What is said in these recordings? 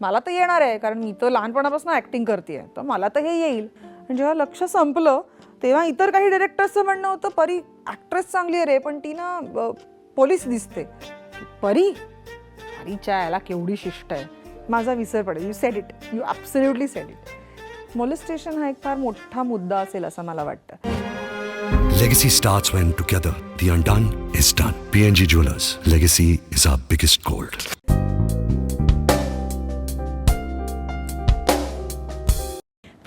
मला तर येणार आहे कारण मी तर लहानपणापासून ॲक्टिंग करते, तर मला तर हे येईल. आणि जेव्हा लक्ष संपलं तेव्हा इतर काही डिरेक्टर्सचं म्हणणं होतं, परी ॲक्ट्रेस चांगली आहे रे, पण ती ना पोलीस दिसते. परीच्या याला केवढी शिष्ट आहे. माझा विसर पडेल. You sed it, you absolutely sed it. Molestation हा एक फार मोठा मुद्दा असेल असं मला वाटतं. Legacy starts when together the undone is done. PNG Jewelers. Legacy is our biggest gold.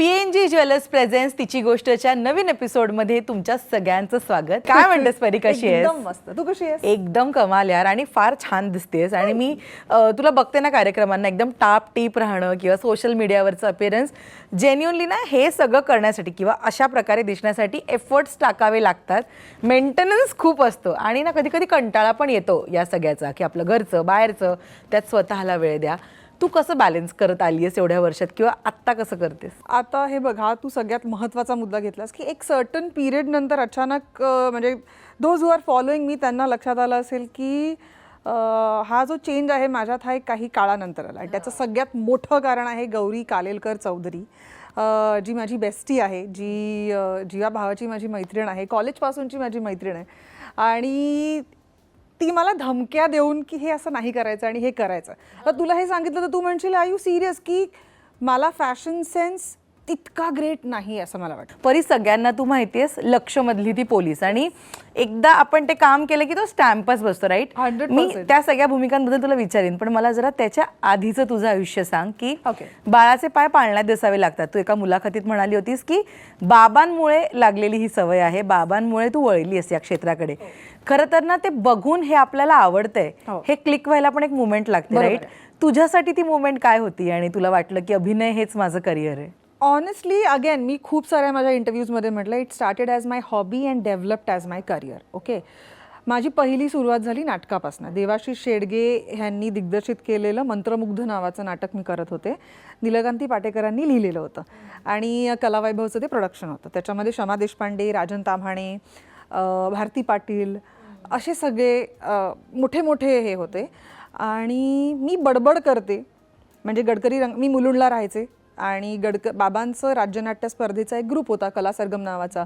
PNG jewellers presents तिची गोष्टच्या नवीन एपिसोडमध्ये तुमच्या सगळ्यांचं स्वागत. काय म्हणतेस परी, कशी आहेस? एकदम मस्त. तू कशी आहेस? एकदम कमाल यार, आणि फार छान दिसतेस. आणि मी तुला बघते ना कार्यक्रमांना, एकदम टाप टीप राहणं किंवा सोशल मीडियावरचं अपिअरन्स, जेन्युअनली ना हे सगळं करण्यासाठी किंवा अशा प्रकारे दिसण्यासाठी एफर्ट्स टाकावे लागतात. मेंटेनन्स खूप असतं आणि ना कधी कधी कंटाळा पण येतो या सगळ्याचा, की आपलं घरचं बाहेरचं त्यात स्वतःला वेळ द्या. तू कसं बॅलन्स करत आली आहेस एवढ्या वर्षात, किंवा आत्ता कसं करतेस? आता हे बघ, हा तू सगळ्यात महत्त्वाचा मुद्दा घेतलास की एक सर्टन पिरियड नंतर अचानक म्हणजे दोज हू आर फॉलोईंग मी त्यांना लक्षात आलं असेल की हा जो चेंज आहे माझ्यात हा एक काही काळानंतर आला. आणि त्याचं सगळ्यात मोठं कारण आहे गौरी कालेलकर चौधरी, जी माझी बेस्टी आहे, जी जिवा भावाची माझी मैत्रीण आहे, कॉलेजपासूनची माझी मैत्रीण आहे. आणि ती मला धमक्या देऊन की हे असं नाही करायचं आणि हे करायचं. तर तुला हे सांगितलं तर तू म्हणशील आर यू सिरियस, की मला फॅशन सेन्स इतका ग्रेट नाही असं मला वाटतं. परी, सगळ्यांना तू माहितीयेस लक्षमधली ती पोलीस, आणि एकदा आपण ते काम केलं की तो स्टॅम्पच बसतो, राईट? 100%. मी त्या सगळ्या भूमिकांबद्दल तुला विचारीन, पण मला जरा त्याच्या आधीचं तुझं आयुष्य सांग की Okay. बाळाचे पाय पाळण्यात दिसावे लागतात. तू एका मुलाखतीत म्हणाली होतीस की बाबांमुळे लागलेली ही सवय आहे, बाबांमुळे तू वळली आहेस या क्षेत्राकडे. खरं तर ना ते बघून हे आपल्याला आवडतंय, हे क्लिक व्हायला पण एक मुवमेंट लागते, राईट? तुझ्यासाठी ती मुवमेंट काय होती आणि तुला वाटलं की अभिनय हेच माझं करिअर आहे? ऑनेस्टली अगेन मी खूप साऱ्या माझ्या इंटरव्ह्यूजमध्ये म्हटलं it started as my hobby and developed as my career. Okay, माझी पहिली सुरुवात झाली नाटकापासून. देवाशिष शेडगे ह्यांनी दिग्दर्शित केलेलं मंत्रमुग्ध नावाचं नाटक मी करत होते. नीलकांती पाटेकरांनी लिहिलेलं होतं आणि कलावैभवचं ते प्रोडक्शन होतं. त्याच्यामध्ये शमा देशपांडे, राजन ताम्हाणे, भारती पाटील असे सगळे मोठे मोठे हे होते. आणि मी बडबड करते, म्हणजे गडकरी मी मुलुंडला राहायचे आणि बाबांचं राज्यनाट्य स्पर्धेचा एक ग्रुप होता कला सरगम नावाचा,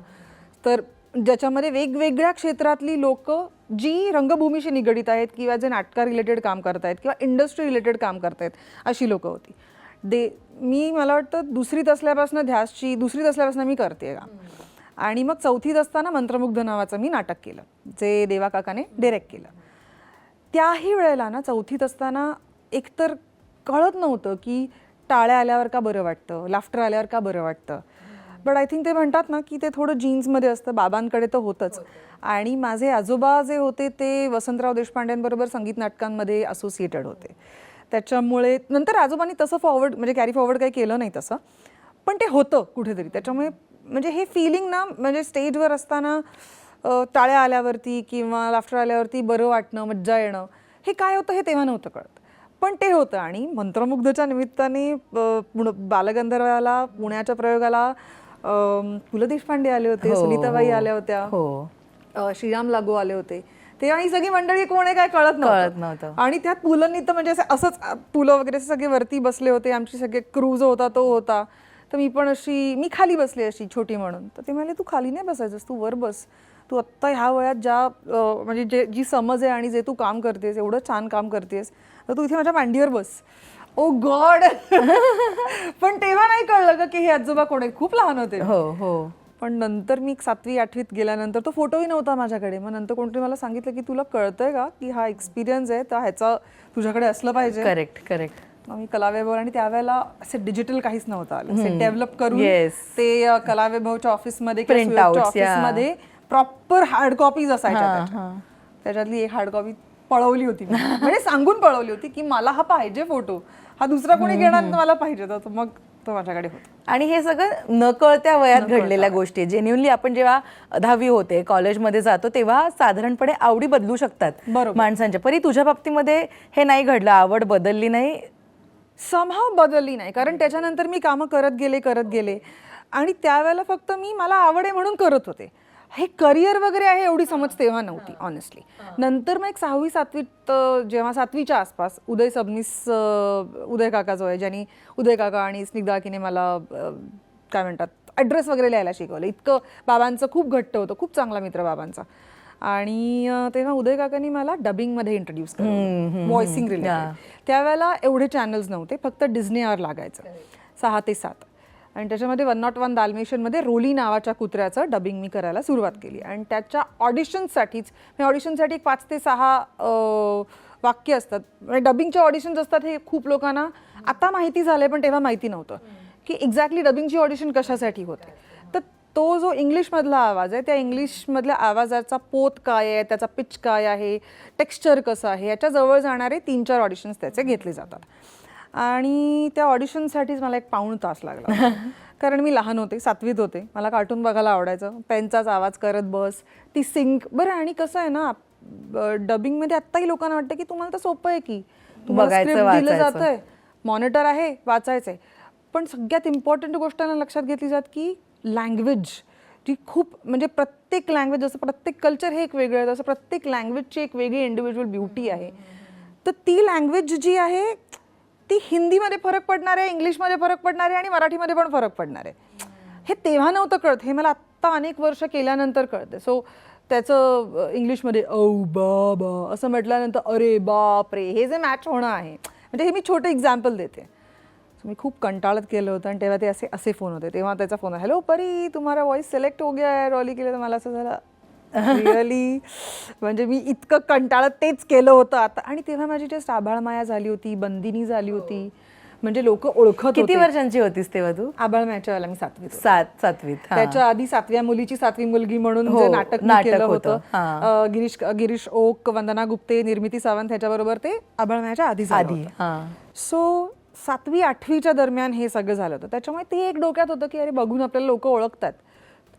तर ज्याच्यामध्ये वेगवेगळ्या क्षेत्रातली लोक जी रंगभूमीशी निगडीत आहेत किंवा जे नाटका रिलेटेड काम करतायत किंवा इंडस्ट्री रिलेटेड काम करतायत अशी लोकं होती. मी मला वाटतं दुसरीत असल्यापासून मी करते काम. आणि मग चौथीत असताना मंत्रमुग्ध नावाचं मी नाटक केलं, जे देवा काकाने डिरेक्ट केलं. त्याही वेळेला ना चौथीत असताना एकतर कळत नव्हतं की टाळ्या आल्यावर का बरं वाटतं, लाफ्टर आल्यावर का बरं वाटतं. बट आय थिंक ते म्हणतात ना की ते थोडं जीन्समध्ये असतं. बाबांकडे तर होतंच. आणि माझे आजोबा जे होते ते वसंतराव देशपांड्यांबरोबर संगीत नाटकांमध्ये असोसिएटेड होते. त्याच्यामुळे नंतर आजोबांनी तसं कॅरी फॉरवर्ड काही केलं नाही तसं, पण ते होतं कुठेतरी. त्याच्यामुळे म्हणजे हे फिलिंग ना, म्हणजे स्टेजवर असताना टाळ्या आल्यावरती किंवा लाफ्टर आल्यावरती बरं वाटणं, मज्जा येणं, हे काय होतं हे तेव्हा नव्हतं कळत, पण ते होतं. आणि मंत्रमुग्धच्या निमित्ताने बालगंधर्वाला, पुण्याच्या प्रयोगाला पु ल देशपांडे आले होते, सुनीताबाई आल्या होत्या, श्रीराम लागू आले होते. तेव्हा ही सगळी मंडळी कोण आहे काय कळत नव्हतं. आणि त्यात पुलंनी तर म्हणजे असंच पुलं वगैरे सगळे वरती बसले होते, आमची सगळे क्रूज होता तो होता. तर मी खाली बसली अशी छोटी म्हणून. तर ते म्हणाले तू खाली नाही बसायचंस, तू वर बस, तू आत्ता ह्या वयात म्हणजे जी समज आहे आणि जे तू काम करतेस, एवढं छान काम करतेस, तर तू इथे माझ्या मांडीवर बस. ओ गॉड. पण तेव्हा नाही कळलं का की हे आजोबा कोण आहेत, खूप लहान होते. हो. पण नंतर मी 7वी 8वीत गेल्यानंतर तो फोटोही नव्हता माझ्याकडे. मग नंतर कोणतरी मला सांगितलं की तुला कळतंय का की हा एक्सपिरियन्स आहे, तर ह्याचा तुझ्याकडे असलं पाहिजे. करेक्ट. मी कलावैभव, आणि त्यावेळेला असे डिजिटल काहीच नव्हतं आलं, असे डेव्हलप करून ते कलावैभवच्या ऑफिसमध्ये ऑफिसमध्ये प्रॉपर हार्ड कॉपीज असायच्या. त्याच्यातली एक हार्ड कॉपी पळवली होती, म्हणजे सांगून पळवली होती की मला हा पाहिजे फोटो, हा दुसरा कोणी घेणार नाही, मला पाहिजे. तर मग तो माझ्याकडे होता. आणि हे सगळं नकळत्या वयात घडलेल्या गोष्टी. जेन्युअनली आपण जेव्हा 10वी होते, कॉलेजमध्ये जातो, तेव्हा साधारणपणे आवडी बदलू शकतात माणसांच्या. परी, तुझ्या बाबतीमध्ये हे नाही घडलं, आवड बदलली नाही? समहाव बदलली नाही, कारण त्याच्यानंतर मी कामं करत गेले आणि त्यावेळेला फक्त मला आवड आहे म्हणून करत होते. हे करिअर वगैरे आहे एवढी समज तेव्हा नव्हती ऑनेस्टली. नंतर मग एक 6वी 7वीत जेव्हा 7वीच्या आसपास उदय सबनीस, उदय काका जो आहे, ज्यांनी उदय काका आणि स्निग्धा किने मला काय म्हणतात ॲड्रेस वगैरे लिहायला शिकवलं. इतकं बाबांचं खूप घट्ट होतं, खूप चांगला मित्र बाबांचा. आणि तेव्हा उदय काकांनी मला डबिंगमध्ये इंट्रोड्यूस केलं, व्हॉइसिंग रिलेटेड. त्यावेळेला एवढे चॅनल्स नव्हते, फक्त डिझनी आवर लागायचं 6 ते 7. आणि त्याच्यामध्ये 101 दाल्मेशियनमध्ये रोली नावाच्या कुत्र्याचं डबिंग मी करायला सुरुवात केली. आणि त्याच्या ऑडिशन्ससाठीच ऑडिशनसाठी 5 ते 6 वाक्य असतात. म्हणजे डबिंगचे ऑडिशन्स असतात हे खूप लोकांना आता माहिती झालंय, पण तेव्हा माहिती नव्हतं की एक्झॅक्टली डबिंगची ऑडिशन कशासाठी होते. तर तो जो इंग्लिशमधला आवाज आहे, त्या इंग्लिशमधल्या आवाजाचा पोत काय आहे, त्याचा पिच काय आहे, टेक्स्चर कसं आहे, याच्या जवळ जाणारे 3-4 ऑडिशन्स त्याचे घेतले जातात. आणि त्या ऑडिशनसाठीच मला 1 पाऊण तास लागला. कारण मी लहान होते, 7वीत होते, मला कार्टून बघायला आवडायचं, पेनचाच आवाज करत बस, ती सिंक. बरं, आणि कसं आहे ना, डबिंगमध्ये आत्ताही लोकांना वाटतं की तुम्हाला तर सोपं आहे की तुम्हाला स्क्रिप्ट दिलं जातंय, मॉनिटर आहे, वाचायचं आहे. पण सगळ्यात इम्पॉर्टंट गोष्ट लक्षात घेतली जात की लँग्वेज जी खूप, म्हणजे प्रत्येक लँग्वेज, जसं प्रत्येक कल्चर हे एक वेगळं आहे, तसं प्रत्येक लँग्वेजची एक वेगळी इंडिव्हिज्युअल ब्युटी आहे. तर ती लँग्वेज जी आहे ती हिंदीमध्ये फरक पडणार आहे, इंग्लिशमध्ये फरक पडणार आहे आणि मराठीमध्ये पण फरक पडणार आहे. हे तेव्हा नव्हतं कळत, हे मला आत्ता अनेक वर्ष केल्यानंतर कळतं. सो त्याचं इंग्लिशमध्ये औ बा असं म्हटल्यानंतर अरे बाप रे, हे जे मॅच होणं आहे, म्हणजे हे मी छोटं एक्झाम्पल देते. मी खूप कंटाळत केलं होतं. आणि तेव्हा ते असे फोन होते. तेव्हा त्याचा फोन, हॅलो परी तुम्हारा वॉइस सिलेक्ट हो गया है, रॉली केलं. तर मला असं झालं रिअली, म्हणजे मी इतकं कंटाळत तेच केलं होतं आता. आणि तेव्हा माझी टेस्ट आभाळमाया झाली होती, बंदिनी झाली होती, म्हणजे लोक ओळखत होते. किती वर्षांची होतीस तेव्हा तू? आभाळमायाच्या वेळेला मी 7वीत. 7वीत. त्याच्या आधी 7व्या मुलीची 7वी मुलगी म्हणून जे नाटक केलं होतं, गिरीश ओक, वंदना गुप्ते, निर्मिती सावंत ह्याच्याबरोबर, ते आभाळमायाच्या आधी. सो 7वी 8वीच्या दरम्यान हे सगळं झालं होतं. त्याच्यामुळे ते एक डोक्यात होतं की अरे बघून आपल्याला लोक ओळखतात.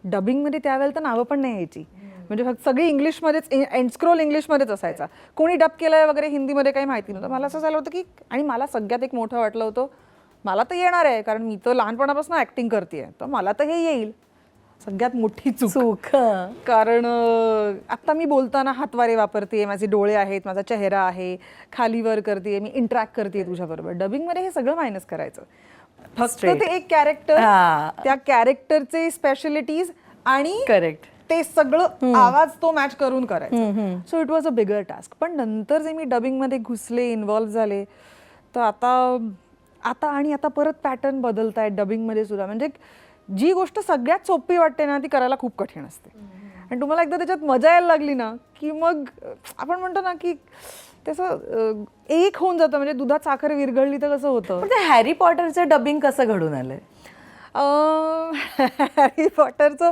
डबिंगमध्ये त्यावेळेला तर नावं पण नाही यायची, म्हणजे फक्त सगळी इंग्लिशमध्येच, एंडस्क्रोल इंग्लिशमध्येच असायचा. कोणी डब केलंय वगैरे हिंदीमध्ये काही माहिती नव्हतं. मला असं झालं होतं की, आणि मला सगळ्यात एक मोठं वाटलं होतं, मला तर येणार आहे, कारण मी तर लहानपणापासून ॲक्टिंग करते, तर मला तर हे येईल. सगळ्यात मोठी चूक. कारण आत्ता मी बोलताना हातवारे वापरते, माझे डोळे आहेत, माझा चेहरा आहे, खालीवर करते, मी इंटरॅक्ट करते तुझ्याबरोबर. डबिंगमध्ये हे सगळं मायनस करायचं. फक्त ते एक कॅरेक्टर, त्या कॅरेक्टरचे स्पेशालिटीज आणि करेक्ट ते सगळं आवाज तो मॅच करून करायचं. So it was a bigger task. पण नंतर जे मी डबिंगमध्ये घुसले, इन्व्हॉल्व्ह झाले, तर आता परत पॅटर्न बदलत आहेत डबिंगमध्ये सुद्धा. म्हणजे जी गोष्ट सगळ्यात सोपी वाटते ना, ती करायला खूप कठीण असते. आणि तुम्हाला एकदा त्याच्यात मजा यायला लागली ना, की मग आपण म्हणतो ना की त्याचं एक होऊन जातं. म्हणजे दुधात साखर विरघळली तर कसं होतं. पण हॅरी पॉटरचं डबिंग कसं घडून आलंय? हॅरी पॉटरचं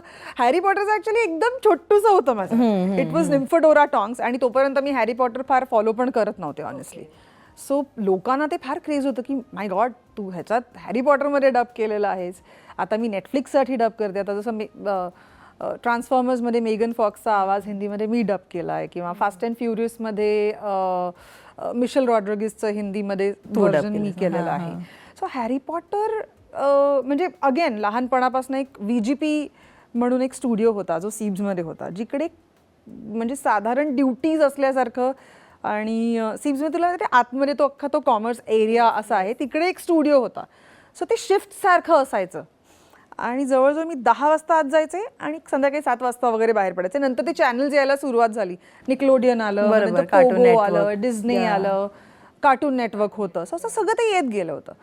ॲक्च्युली एकदम छोटूसं होतं माझं. It was Nymphadora Tonks. आणि तोपर्यंत मी हॅरी पॉटर फार फॉलो पण करत नव्हते ऑनेस्टली. सो लोकांना ते फार क्रेज होतं की माय गॉड, तू ह्याच्यात हॅरी पॉटरमध्ये डब केलेलं आहेस. आता मी नेटफ्लिक्ससाठी डब करते. आता जसं मी ट्रान्सफॉर्मर्समध्ये मेगन फॉक्सचा आवाज हिंदीमध्ये मी डब केला आहे, किंवा फास्ट अँड फ्युरियसमध्ये मिशेल रॉड्रिगेसचं हिंदीमध्ये व्हर्जन मी केलेलं आहे. सो हॅरी पॉटर म्हणजे अगेन लहानपणापासून एक VGP म्हणून एक स्टुडिओ होता जो सीब्समध्ये होता, जिकडे म्हणजे साधारण ड्युटीज असल्यासारखं. आणि सीब्समध्ये तुला ते आतमध्ये तो कॉमर्स एरिया असा आहे, तिकडे एक स्टुडिओ होता. सो ते शिफ्टसारखं असायचं. आणि जवळजवळ मी 10 वाजता आत जायचे आणि संध्याकाळी 7 वाजता वगैरे बाहेर पडायचे. नंतर ते चॅनल्स यायला सुरुवात झाली. निकलोडियन आलं, पोगो आलं, डिझनी आलं, कार्टून नेटवर्क होतं. सो असं सगळं ते येत गेलं होतं.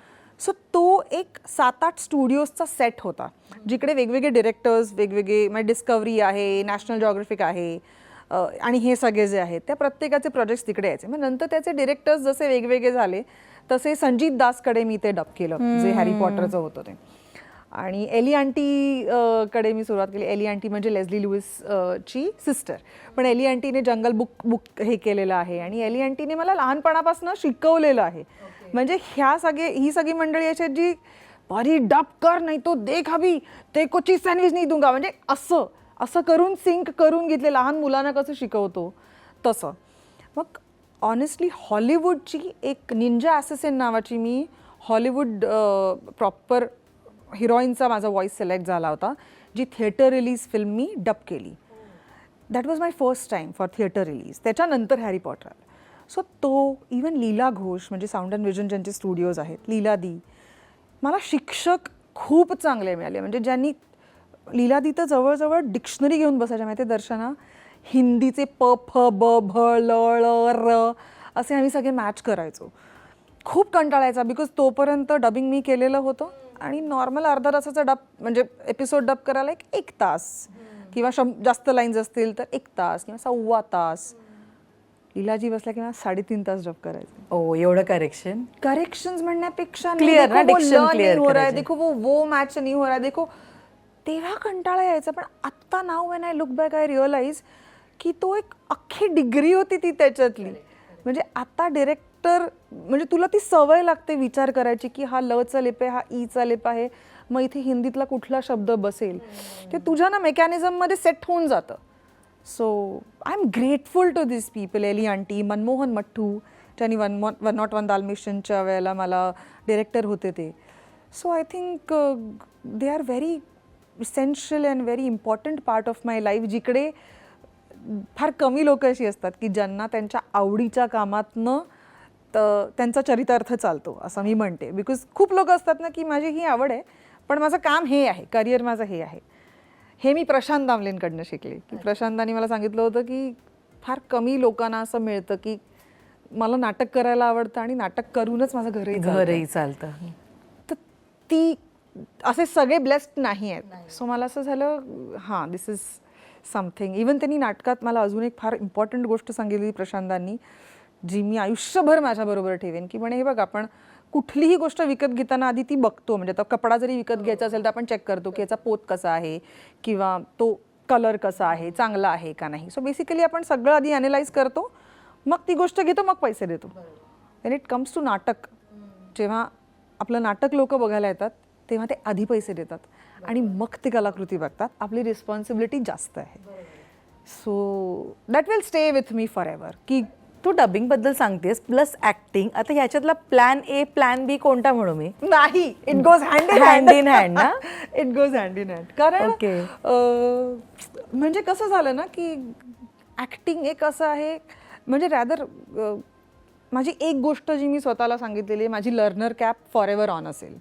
सो तो एक 7-8 स्टुडिओजचा सेट होता, जिकडे वेगवेगळे डिरेक्टर्स, वेगवेगळे म्हणजे डिस्कवरी आहे, नॅशनल जॉग्राफिक आहे, आणि हे सगळे जे आहेत त्या प्रत्येकाचे प्रोजेक्ट्स तिकडे यायचे. मग नंतर त्याचे डिरेक्टर्स जसे वेगवेगळे झाले तसे संजीत दासकडे मी ते डब केलं, जे हॅरी पॉटरचं होतं ते. आणि एली आंटी कडे मी सुरुवात केली. एली आंटी म्हणजे लेस्ली लुईस ची सिस्टर. पण एली आंटीने जंगल बुक हे केलेलं आहे. आणि एली आंटीने मला लहानपणापासून शिकवलेलं आहे. म्हणजे ही सगळी मंडळी अशी जी बरी डब कर, नाही तो देख अभी ते को चीज सँडविच नाही दूंगा, म्हणजे असं करून सिंक करून घेतले. लहान मुलांना कसं शिकवतो तसं. मग ऑनेस्टली हॉलिवूडची एक निंजा ॲसेसिन नावाची, मी हॉलिवूड प्रॉपर हिरोईनचा माझा व्हॉइस सिलेक्ट झाला होता, जी थिएटर रिलीज फिल्म मी डब केली. That was my first time for theatre release. त्याच्यानंतर हॅरी पॉटर आलं. सो तो इवन लीला घोष म्हणजे साऊंड अँड विजन ज्यांचे स्टुडिओज आहेत, लीला दी, मला शिक्षक खूप चांगले मिळाले. म्हणजे ज्यांनी लीला दी तर जवळजवळ डिक्शनरी घेऊन बसायच्या माहिती दर्शना. हिंदीचे प फ ब भ ल ळ र असे आम्ही सगळे मॅच करायचो. खूप कंटाळायचा बिकॉज तोपर्यंत डबिंग मी केलेलं होतं आणि नॉर्मल अर्धा तासाचा डब म्हणजे एपिसोड डब करायला एक तास किंवा जास्त लाईन्स असतील तर 1 तास किंवा 1.25 तास. लीलाजी बसल्या किंवा 3.5 तास डब करायचे. ओ एवढं करेक्शन्स म्हणण्यापेक्षा Clear ना, diction clear हो रहा है, करायचे. देखो वो मॅच नहीं हो रहा है, देखो तेव्हा कंटाळा यायचा. पण आत्ता now when I look back I realise की तो एक अख्खी डिग्री होती ती त्याच्यातली. म्हणजे आता डिरेक्टर म्हणजे तुला ती सवय लागते विचार करायची की हा ल चा लेप आहे, हा ई चा लेप आहे, मग इथे हिंदीतला कुठला शब्द बसेल, ते तुझ्या ना मेकॅनिझममध्ये सेट होऊन जातं. So I am grateful to this people. Ellie aunty, Manmohan Mattoo ज्यांनी 101 दाल्मेशियनच्या वेळेला मला डिरेक्टर होते ते. So I think they are very essential and very important part of my life. जिकडे फार कमी लोक अशी असतात की ज्यांना त्यांच्या आवडीच्या कामातनं त्यांचा चरितार्थ चालतो असं मी म्हणते. बिकॉज खूप लोक असतात ना की माझी ही आवड आहे पण माझं काम हे आहे, करिअर माझं हे आहे. हे मी प्रशांत दामलेंकडनं शिकले की प्रशांतांनी मला सांगितलं होतं की फार कमी लोकांना असं मिळतं की मला नाटक करायला आवडतं आणि नाटक करूनच माझं घरही चालतं. तर ती असे सगळे ब्लेस्ड नाही आहेत. सो मला असं झालं हां दिस इज समथिंग. इवन त्यांनी नाटकात मला अजून एक फार इम्पॉर्टंट गोष्ट सांगितली प्रशांतांनी जी मी आयुष्यभर माझ्याबरोबर ठेवेन की म्हणे हे बघ आपण कुठलीही गोष्ट विकत घेताना आधी ती बघतो. म्हणजे आता कपडा जरी विकत घ्यायचा असेल तर आपण चेक करतो की याचा पोत कसा आहे किंवा तो कलर कसा आहे, चांगला आहे का नाही. सो बेसिकली आपण सगळं आधी ॲनालाइज करतो, मग ती गोष्ट घेतो, मग पैसे देतो. वेन इट कम्स टू नाटक, जेव्हा आपलं नाटक लोक बघायला येतात तेव्हा ते आधी पैसे देतात आणि मग ते कलाकृती बघतात. आपली रिस्पॉन्सिबिलिटी जास्त आहे. So that will stay with me for ever. की तू डबिंग बद्दल सांगतेस प्लस ऍक्टिंग, आता ह्याच्यातला प्लॅन ए प्लॅन बी कोणता म्हणू मी? नाही, it goes hand in hand ना. It goes hand in hand. कारण Okay. म्हणजे कसं झालं ना की ॲक्टिंग एक असं आहे म्हणजे रॅदर माझी एक गोष्ट जी मी स्वतःला सांगितलेली आहे, माझी learner cap for ever on असेल.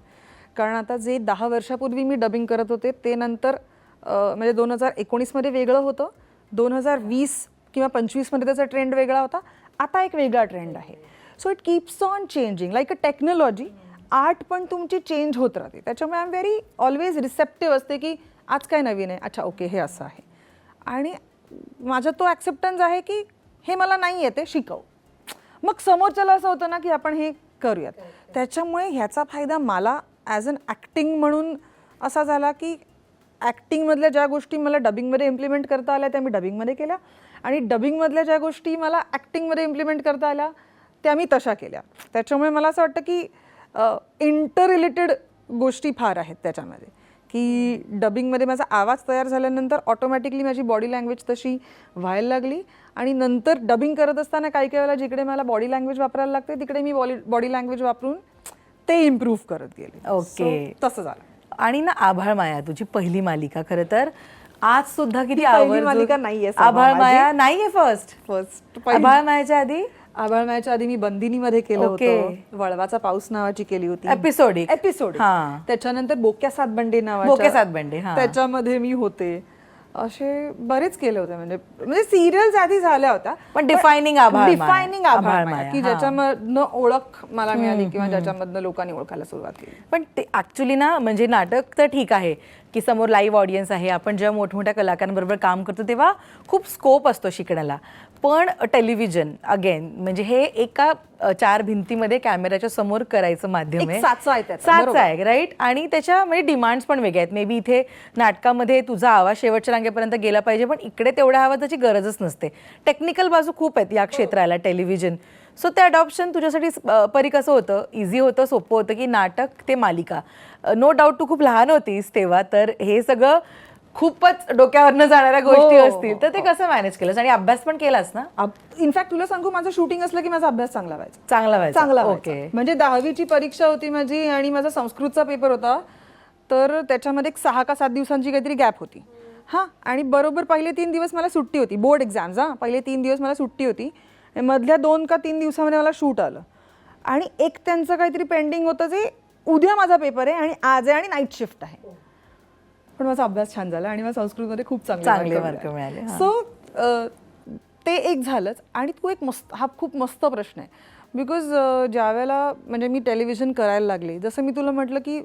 कारण आता जे 10 वर्षापूर्वी मी डबिंग करत होते ते नंतर म्हणजे 2019मध्ये वेगळं होतं, 2020 किंवा 25मध्ये त्याचा ट्रेंड वेगळा होता, आता एक वेगळा ट्रेंड आहे. So it keeps on changing like a technology. Art पण तुमची चेंज होत राहते. त्याच्यामुळे I am very always receptive असते की आज काय नवीन आहे, अच्छा ओके हे असं आहे. आणि माझा तो ॲक्सेप्टन्स आहे की हे मला नाही येते, शिकव. मग समोरच्याला असं होतं ना की आपण हे करूयात. त्याच्यामुळे ह्याचा फायदा मला ॲज अन ॲक्टिंग म्हणून असा झाला की ॲक्टिंगमधल्या ज्या गोष्टी मला डबिंगमध्ये इम्प्लिमेंट करता आल्या त्या मी डबिंगमध्ये केल्या आणि डबिंगमधल्या ज्या गोष्टी मला ॲक्टिंगमध्ये इम्प्लिमेंट करता आल्या त्या मी तशा केल्या. त्याच्यामुळे मला असं वाटतं की इंटर रिलेटेड गोष्टी फार आहेत त्याच्यामध्ये. की डबिंगमध्ये माझा आवाज तयार झाल्यानंतर ऑटोमॅटिकली माझी बॉडी लँग्वेज तशी व्हायला लागली आणि नंतर डबिंग करत असताना काही काही वेळेला जिकडे मला बॉडी लँग्वेज वापरायला लागते तिकडे मी बॉडी लँग्वेज वापरून ते इम्प्रूव्ह करत गेले. ओके. तसं झालं. आणि ना आभाळ माया तुझी पहिली मालिका, खरं तर आज सुद्धा किती पहिली मालिका नाहीये सभा आभाळ माझी. माया नाहीये फर्स्ट फर्स्ट आभाळ मायाच्या आधी आभाळमायाच्या आधी मी बंदिनीमध्ये केलं Okay. होतं, वळवाचा पाऊस नावाची केली होती एपिसोड. हां. त्याच्यानंतर बोक्या सातबंडे बोके सातबंडे, हां. त्याच्यामध्ये मी होते. असे बरेच केले होते. म्हणजे सिरियल्स आधी झाल्या होत्या पण डिफायनिंग आभाळ आभाळ माया, की हां. ज्याच्यामधनं ओळख मला मिळाली किंवा ज्याच्यामधनं लोकांनी ओळखायला सुरुवात केली. पण ते ऍक्च्युली ना म्हणजे नाटक तर ठीक आहे की समोर लाईव्ह ऑडियन्स आहे, आपण जेव्हा मोठमोठ्या कलाकारांबरोबर काम करतो तेव्हा खूप स्कोप असतो शिकण्याला. पण टेलिव्हिजन अगेन म्हणजे हे एका 4 भिंतीमध्ये कॅमेऱ्याच्या समोर करायचं माध्यम एक साचा आहे त्याचा, बरोबर. साचा आहे राईट. आणि त्याच्या म्हणजे डिमांड्स पण वेगळ्या आहेत. मे बी इथे नाटकामध्ये तुझा आवाज शेवटच्या रांगेपर्यंत गेला पाहिजे पण इकडे तेवढ्या आवाजाची गरजच नसते. टेक्निकल बाजू खूप आहेत या क्षेत्राला टेलिव्हिजन. सो ते अडॉप्शन तुझ्यासाठी परी कसं होतं, इझी होतं, सोपं होतं की नाटक ते मालिका? नो डाऊट तू खूप लहान होतीस तेव्हा, तर हे सगळं खूपच डोक्यावरनं जाणाऱ्या गोष्टी हो, असतील, तर ते कसं मॅनेज केलंस? आणि अभ्यास पण केलास ना? इनफॅक्ट तुला सांगू माझं शूटिंग असलं की माझा अभ्यास चांगला व्हायचा. चांगला व्हायचा. ओके. म्हणजे 10वीची परीक्षा होती माझी आणि माझा संस्कृतचा पेपर होता, तर त्याच्यामध्ये एक 6 का 7 दिवसांची काहीतरी गॅप होती. हां, आणि बरोबर पहिले 3 दिवस मला सुट्टी होती, बोर्ड एक्झाम्स. पहिले 3 दिवस मला सुट्टी होती. मधल्या 2 का 3 दिवसामध्ये मला शूट आलं आणि एक त्यांचं काहीतरी पेंडिंग होतं जे उद्या माझा पेपर आहे आणि आज आहे आणि नाईट शिफ्ट आहे. पण माझा अभ्यास छान झाला आणि मला संस्कृतमध्ये खूप चांगले मार्क मिळाले. सो ते एक झालंच. आणि तू एक हा खूप मस्त प्रश्न आहे. बिकॉज ज्या वेळेला म्हणजे मी टेलिव्हिजन करायला लागले, जसं मी तुला म्हटलं की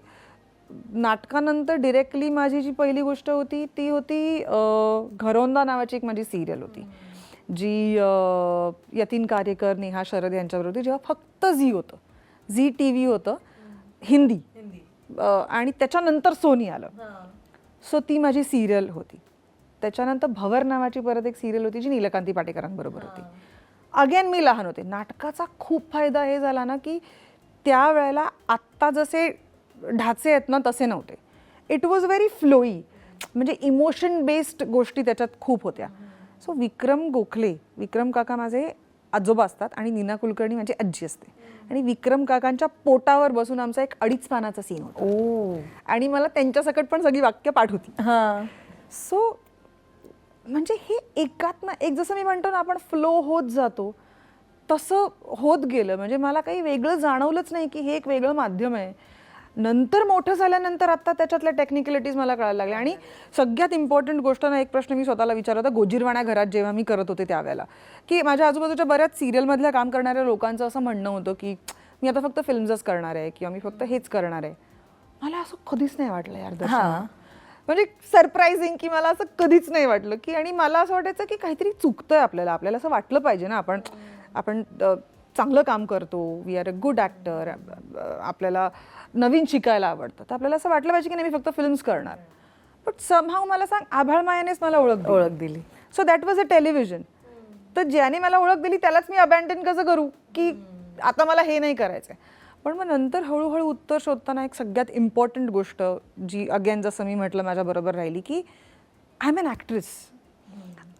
नाटकानंतर डिरेक्टली माझी जी पहिली गोष्ट होती ती होती घरोंदा नावाची एक माझी सिरियल होती, जी यतीन कार्यकर, नेहा शरद यांच्यावर होती, जेव्हा फक्त झी होतं, झी टी व्ही होतं हिंदी, आणि त्याच्यानंतर सोनी आलं. सो ती माझी सिरियल होती. त्याच्यानंतर भवर नावाची परत एक सिरियल होती जी नीलकांती पाटेकरांबरोबर होती. अगेन मी लहान होते. नाटकाचा खूप फायदा हे झाला ना की त्यावेळेला आत्ता जसे ढाचे आहेत ना तसे नव्हते. इट वॉज व्हेरी फ्लोई, म्हणजे इमोशन बेस्ड गोष्टी त्याच्यात खूप होत्या. सो विक्रम काका माझे आजोबा असतात आणि नीना कुलकर्णी माझी आजी असते, आणि विक्रम काकांच्या पोटावर बसून आमचा एक 2.5 पानाचा सीन होता आणि मला त्यांच्यासकट पण सगळी वाक्य पाठ होती. सो म्हणजे हे एकात ना एक, जसं मी म्हणतो ना आपण फ्लो होत जातो तसं होत गेलं. म्हणजे मला काही वेगळं जाणवलंच नाही की हे एक वेगळं माध्यम आहे. नंतर मोठं झाल्यानंतर आता त्याच्यातल्या टेक्निकलिटीज मला कळायला लागल्या. आणि सगळ्यात इम्पॉर्टंट गोष्ट ना, एक प्रश्न मी स्वतःला विचारला होता गोजीरवाण्या घरात जेव्हा मी करत होते त्यावेळेला, की माझ्या आजूबाजूच्या बऱ्याच सिरियलमधल्या काम करणाऱ्या लोकांचं असं म्हणणं होतं की मी आता फक्त फिल्म्सच करणार आहे किंवा मी फक्त हेच करणार आहे. मला असं कधीच नाही वाटलं यार दर्शना. म्हणजे सरप्राइझिंग की मला असं कधीच नाही वाटलं की, आणि मला असं वाटायचं की काहीतरी चुकतंय आपल्याला असं वाटलं पाहिजे ना, आपण चांगलं काम करतो, we are a good actor, आपल्याला नवीन शिकायला आवडतं, तर आपल्याला असं वाटलं पाहिजे की नाही मी फक्त फिल्म्स करणार. बट समहाऊ मला सांग, आभाळ मायानेच मला ओळख दिली. So that was a television. तर ज्याने मला ओळख दिली त्यालाच मी अबॅन्डन कसं करू की आता मला हे नाही करायचं आहे. पण मग नंतर हळूहळू उत्तर शोधताना एक सगळ्यात इम्पॉर्टंट गोष्ट जी अगेन जसं मी म्हटलं माझ्याबरोबर राहिली, की आय एम एन ॲक्ट्रेस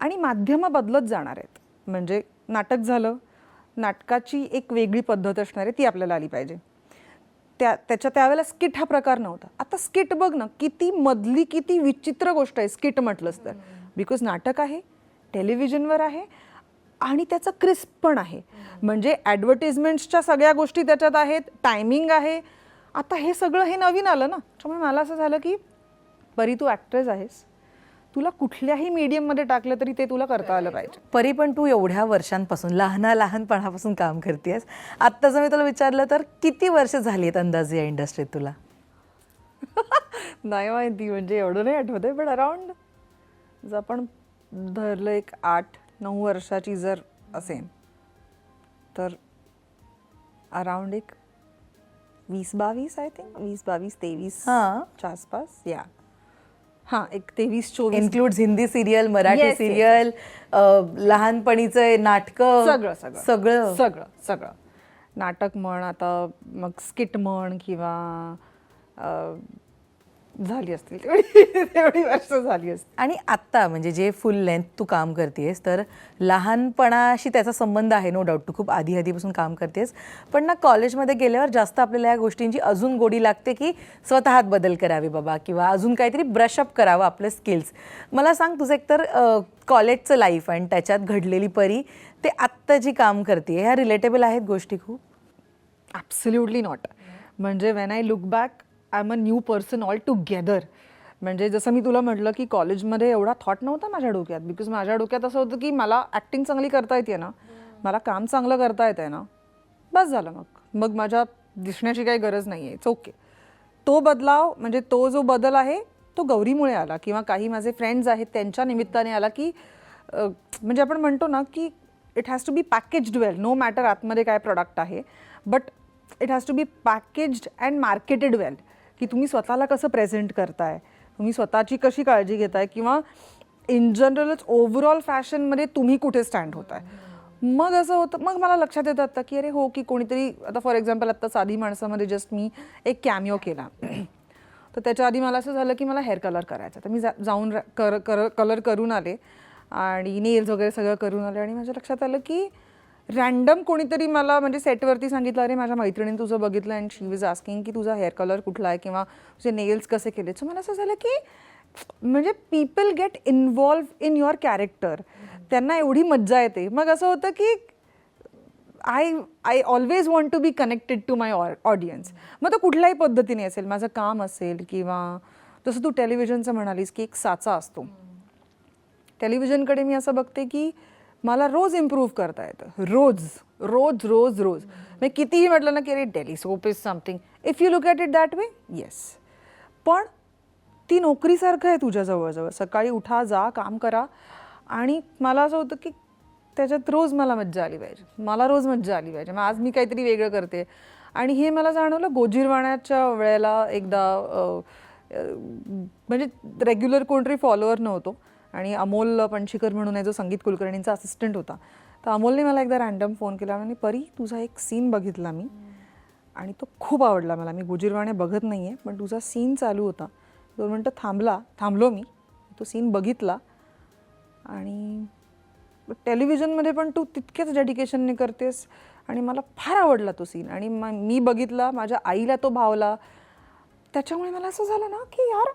आणि माध्यमं बदलत जाणार आहेत. म्हणजे नाटक झालं, नाटकाची एक वेगळी पद्धत असणार आहे, ती आपल्याला आली पाहिजे. त्यावेळेला स्किट हा प्रकार नव्हता. आता स्किट बघ ना, किती विचित्र गोष्ट आहे स्किट म्हटलंच तर. बिकॉज नाटक आहे, टेलिव्हिजनवर आहे आणि त्याचं क्रिस्प पण आहे. म्हणजे ॲडव्हर्टिजमेंट्सच्या सगळ्या गोष्टी त्याच्यात आहेत, टायमिंग आहे. आता हे सगळं हे नवीन आलं ना, त्यामुळे मला असं झालं की परी तू ॲक्ट्रेस आहेस, तुला कुठल्याही मीडियममध्ये टाकलं तरी ते तुला करता आलं पाहिजे. परी, पण तू एवढ्या वर्षांपासून लहानपणापासून काम करतेस. आत्ता जर मी तुला विचारलं तर किती वर्ष झाली आहेत अंदाजे या इंडस्ट्रीत तुला? नाही माहिती, म्हणजे एवढं नाही आठवत आहे, पण अराउंड जर आपण धरलं एक 8-9 वर्षाची जर असेल तर अराउंड एक 20-22 आय थिंक, 20-22-23च्या आसपास. या हां, एक 23-24 includes Hindi serial, Marathi serial, लहानपणीचं नाटकं, सगळं नाटक म्हण, आता मग स्किट म्हण किंवा झाली असतील तेवढी वर्ष झाली असतील. आणि आत्ता म्हणजे जे फुल लेंथ तू काम करतेस, तर लहानपणाशी त्याचा संबंध आहे, नो डाऊट. तू खूप आधीपासून काम करतेस, पण ना कॉलेजमध्ये गेल्यावर जास्त आपल्याला या गोष्टींची अजून गोडी लागते की स्वतःत बदल करावे बाबा, किंवा अजून काहीतरी ब्रशअप करावं आपलं स्किल्स. मला सांग, तुझं एकतर कॉलेजचं लाईफ आणि त्याच्यात घडलेली परी, ते आत्ता जी काम करते, ह्या रिलेटेबल आहेत गोष्टी खूप? Absolutely not. म्हणजे when I look back I am a new person all together. म्हणजे जसं मी तुला म्हटलं की कॉलेजमध्ये एवढा थॉट नव्हता माझ्या डोक्यात, बिकॉज माझ्या डोक्यात असं होतं की मला ॲक्टिंग चांगली करता येते ना, मला काम चांगलं करता येतं आहे ना, बस झालं. मग माझ्या दिसण्याची काही गरज नाही आहे, इट्स ओके. तो बदलाव, म्हणजे तो जो बदल आहे तो गौरीमुळे आला, किंवा काही माझे फ्रेंड्स आहेत त्यांच्या निमित्ताने आला, की म्हणजे आपण म्हणतो ना की it has to be packaged well, no matter आतमध्ये काय प्रोडक्ट आहे, but it has to be packaged and marketed well. की तुम्ही स्वतःला कसं प्रेझेंट करताय, तुम्ही स्वतःची कशी काळजी घेताय, किंवा इन जनरलच ओव्हरऑल फॅशनमध्ये तुम्ही कुठे स्टँड होताय. मग असं होतं, मग मला लक्षात येतं आता की अरे हो, की कोणीतरी आता फॉर एक्झाम्पल आत्ता साधी माणसामध्ये जस्ट मी एक कॅमिओ केला, तर त्याच्या आधी मला असं झालं की मला हेअर कलर करायचा. तर मी जाऊन कलर करून आले आणि नेल्स वगैरे सगळं करून आले, आणि माझ्या लक्षात आलं की रँडम कोणीतरी मला म्हणजे सेटवरती सांगितलं, अरे माझ्या मैत्रिणीने तुझं बघितलं अँड शी वॉज आस्किंग की तुझा हेअर कलर कुठला आहे किंवा तुझे नेल्स कसे केले. सो मला असं झालं की म्हणजे people get involved in your character. त्यांना एवढी मज्जा येते. मग असं होतं की I always want to be connected to my audience. मग तो कुठल्याही पद्धतीने असेल, माझं काम असेल किंवा जसं तू टेलिव्हिजनचं म्हणालीस की एक साचा असतो. टेलिव्हिजनकडे मी असं बघते की मला रोज इम्प्रूव्ह करता येतं. रोज रोज रोज रोज. मी कितीही म्हटलं ना की अरे telescope is something, if you look at it that way, yes. पण ती नोकरीसारखं आहे तुझ्या जवळजवळ. सकाळी उठा, जा, काम करा. आणि मला असं होतं की त्याच्यात रोज मला मज्जा आली पाहिजे. मला रोज मज्जा आली पाहिजे. मग आज मी काहीतरी वेगळं करते. आणि हे मला जाणवलं गोजीरवाण्याच्या वेळेला एकदा. म्हणजे रेग्युलर कोणतरी फॉलोअर नव्हतो आणि अमोल पणशीकर म्हणून आहे जो संगीत कुलकर्णींचा असिस्टंट होता. तर अमोलने मला एकदा रँडम फोन केला आणि परी तुझा एक सीन बघितला मी आणि तो खूप आवडला मला. मी गोजीरवाणे बघत नाही आहे पण तुझा सीन चालू होता. 2 मिनटं थांबलो मी. तो सीन बघितला आणि टेलिव्हिजनमध्ये पण तू तितक्याच डेडिकेशनने करतेस आणि मला फार आवडला तो सीन. आणि मी बघितला, माझ्या आईला तो भावला. त्याच्यामुळे मला असं झालं ना की यार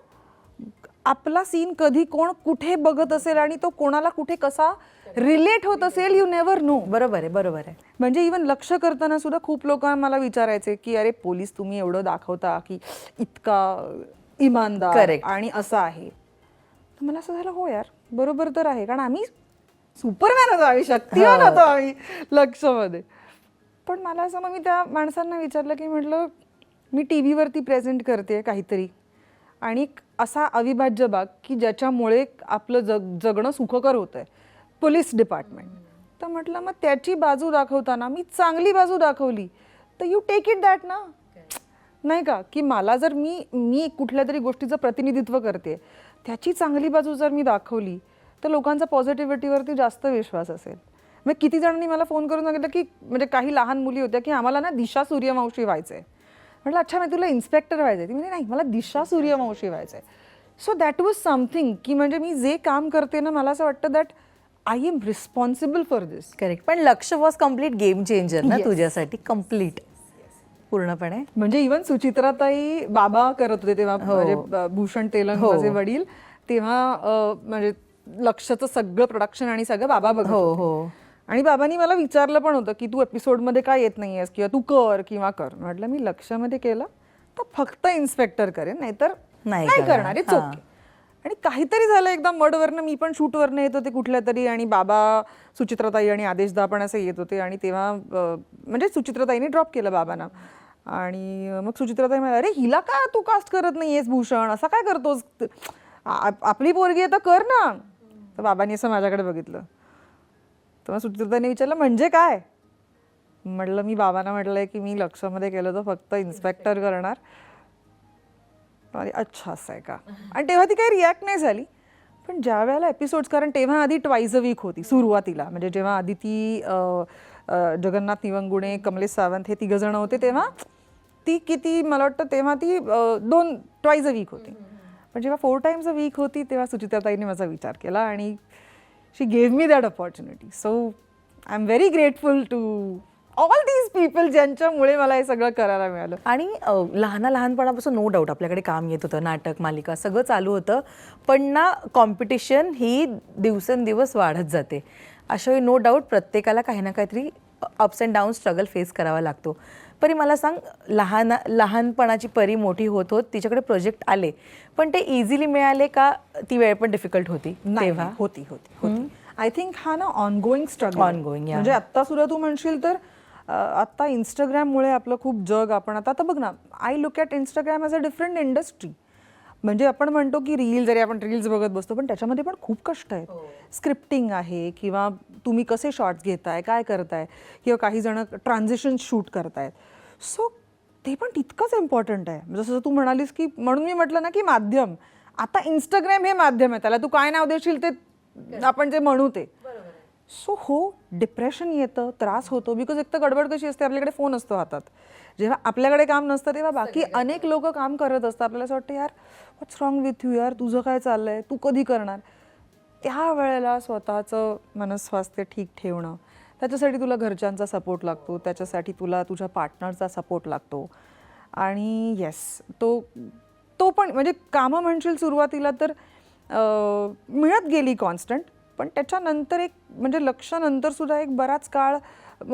आपला सीन कधी कोण कुठे बघत असेल आणि तो कोणाला कुठे कसा रिलेट होत असेल, यू नेव्हर नो. बरोबर आहे, बरोबर आहे. म्हणजे इवन लक्ष करताना सुद्धा खूप लोक मला विचारायचे की अरे पोलीस तुम्ही एवढं दाखवता की इतका इमानदार Correct. आणि असं आहे. तर मला असं झालं हो यार बरोबर तर आहे. कारण आम्ही सुपरमॅन होतो, आम्ही शक्तिमान होतो आम्ही लक्षमध्ये. पण मला असं मग मी त्या माणसांना विचारलं की म्हटलं मी टी व्हीवरती प्रेझेंट करते काहीतरी आणि असा अविभाज्य भाग की ज्याच्यामुळे आपलं जगणं सुखकर होतं आहे, पोलीस डिपार्टमेंट. तर म्हटलं मग त्याची बाजू दाखवताना मी चांगली बाजू दाखवली तर यू टेक इट दॅट ना, नाही का. की मला जर मी कुठल्या तरी गोष्टीचं प्रतिनिधित्व करते, त्याची चांगली बाजू जर मी दाखवली तर लोकांचा पॉझिटिव्हिटीवरती जास्त विश्वास असेल. मग किती जणांनी मला फोन करून सांगितलं की म्हणजे काही लहान मुली होत्या की आम्हाला ना दिशा सूर्यवंशी व्हायचं आहे. म्हटलं अच्छा मी तुला इन्स्पेक्टर व्हायचं आहे. ती म्हणजे नाही मला दिशा सूर्यवंशी व्हायचं आहे. सो दॅट वॉज समथिंग की म्हणजे मी जे काम करते ना मला असं वाटतं that I am responsible for this. Correct. पण लक्ष वॉज कम्प्लीट गेम चेंजर ना Yes. तुझ्यासाठी, कम्प्लीट पूर्णपणे. म्हणजे इवन सुचित्राताई बाबा करत होते तेव्हा, म्हणजे भूषण तेलंग माझे वडील, तेव्हा म्हणजे लक्षचं सगळं प्रोडक्शन आणि सगळं बाबा बघत होते. आणि बाबांनी मला विचारलं पण होतं की तू एपिसोडमध्ये काय येत नाही आहेस किंवा तू कर किंवा कर. म्हटलं मी लक्षमध्ये केलं तर फक्त इन्स्पेक्टर करेन, नाहीतर नाही करणार. It's okay. आणि काहीतरी झालं एकदा मडवरनं, मी पण शूटवरनं येत होते कुठल्या तरी आणि बाबा, सुचित्राताई आणि आदेशदा पण असे येत होते आणि तेव्हा म्हणजे सुचित्राताईने ड्रॉप केलं बाबांना. आणि मग सुचित्राताई म्हणाले अरे हिला का तू कास्ट करत नाही आहेस भूषण, असा काय करतोस, आपली पोरगी आहे तर कर ना. तर बाबांनी असं माझ्याकडे बघितलं. तर मग सुचित्राताईने विचारलं म्हणजे काय. म्हटलं मी बाबांना म्हटलंय की मी लक्षमध्ये केलं तर फक्त इन्स्पेक्टर करणार. अरे अच्छा असं आहे का. आणि तेव्हा ती काही रिॲक्ट नाही झाली. पण ज्या वेळेला एपिसोड्स, कारण तेव्हा आधी ट्वाईस अ वीक होती सुरुवातीला, म्हणजे जेव्हा आधी ती जगन्नाथ निवंगुणे, कमलेश सावंत हे 3 जण होते तेव्हा ती किती मला वाटतं तेव्हा ती 2 वीक होती. पण जेव्हा 4 टाइम्स अ वीक होती तेव्हा सुचित्राताईने माझा विचार केला आणि she gave me that opportunity. So I am very grateful to all these people ज्यांच्यामुळे मला हे सगळं करायला मिळालं. आणि लहानपणापासून नो डाऊट आपल्याकडे काम येत होतं, नाटक, मालिका सगळं चालू होतं. पण ना कॉम्पिटिशन ही दिवसेंदिवस वाढत जाते. अशा वेळी नो डाऊट प्रत्येकाला काही ना काहीतरी ups and down struggle face करावा लागतो. परी मला सांग, लहानपणाची परी मोठी होत होत तिच्याकडे प्रोजेक्ट आले पण ते इझिली मिळाले का ती वेळ पण डिफिकल्ट होती तेव्हा? होती. आय थिंक हा ना ऑनगोईंग स्ट्रगल. Ongoing, yeah. म्हणजे आत्ता सुद्धा तू म्हणशील तर आत्ता इंस्टाग्राममुळे आपलं खूप जग, आपण आता बघ ना, I look at Instagram as a different industry. म्हणजे आपण म्हणतो की रील, जरी आपण रील्स बघत बसतो पण त्याच्यामध्ये पण खूप कष्ट आहेत. स्क्रिप्टिंग आहे किंवा तुम्ही कसे शॉर्ट्स घेताय, काय करताय, किंवा काही जण ट्रान्झिशन शूट करतायत. सो ते पण तितकंच इम्पॉर्टंट आहे. जसं तू म्हणालीस की, म्हणून मी म्हटलं ना की माध्यम, आता इंस्टाग्राम हे माध्यम आहे, त्याला तू काय नाव देशील ते आपण जे म्हणू ते. सो हो, डिप्रेशन येतं, त्रास होतो, बिकॉज एक तर गडबड कशी असते, आपल्याकडे फोन असतो हातात. जेव्हा आपल्याकडे काम नसतं तेव्हा बाकी अनेक लोक काम करत असतात. आपल्याला असं वाटतं यार व्हॉट्स रॉंग विथ यू, यार तुझं काय चाललंय, तू कधी करणार. त्या वेळेला स्वतःचं मनस्वास्थ्य ठीक ठेवणं, त्याच्यासाठी तुला घरच्यांचा सपोर्ट लागतो, त्याच्यासाठी तुला तुझ्या पार्टनरचा सपोर्ट लागतो. आणि येस, तो तो पण म्हणजे कामं म्हणशील सुरुवातीला तर मिळत गेली कॉन्स्टंट, पण त्याच्यानंतर एक म्हणजे लक्षानंतर सुद्धा एक बराच काळ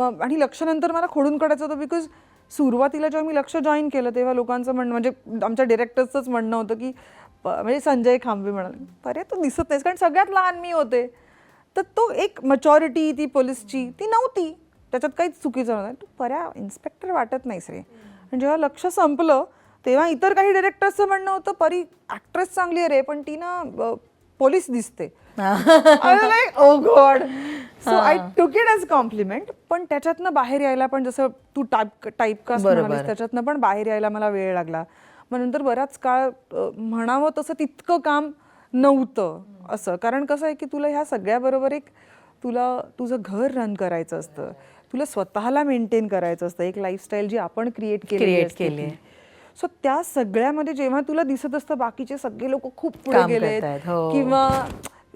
आणि लक्षानंतर मला खोडून काढायचं होतं. बिकॉज सुरुवातीला जेव्हा मी लक्ष जॉईन केलं तेव्हा लोकांचं म्हणणं म्हणजे आमच्या डिरेक्टर्सचंच म्हणणं होतं की म्हणजे संजय खांबे म्हणाले, अरे तू दिसत नाहीस, कारण सगळ्यात लहान मी होते. तर तो एक मॅच्युरिटी ती पोलिसची ती नव्हती, त्याच्यात काहीच चुकीचं नव्हतं. तू पर्या इन्स्पेक्टर वाटत नाहीस रे. आणि जेव्हा लक्ष संपलं तेव्हा इतर काही डिरेक्टर्सचं म्हणणं होतं, परी ॲक्ट्रेस चांगली आहे रे, पण ती ना पोलीस दिसते. Like oh god. So I took it as compliment. पण त्याच्यातनं बाहेर यायला पण जसं तू टाईपकास्ट म्हणालीस त्याच्यातनं पण बाहेर यायला मला वेळ लागला. मग नंतर बराच काळ म्हणावं तसं तितकं काम नव्हतं असं. कारण कसं आहे की तुला ह्या सगळ्याबरोबर एक तुला तुझं घर रन करायचं असतं, तुला स्वतःला मेंटेन करायचं असतं, एक लाईफस्टाईल जी आपण क्रिएट केली. सो त्या सगळ्यामध्ये जेव्हा तुला दिसत असतं बाकीचे सगळे लोक खूप पुढे गेलेत किंवा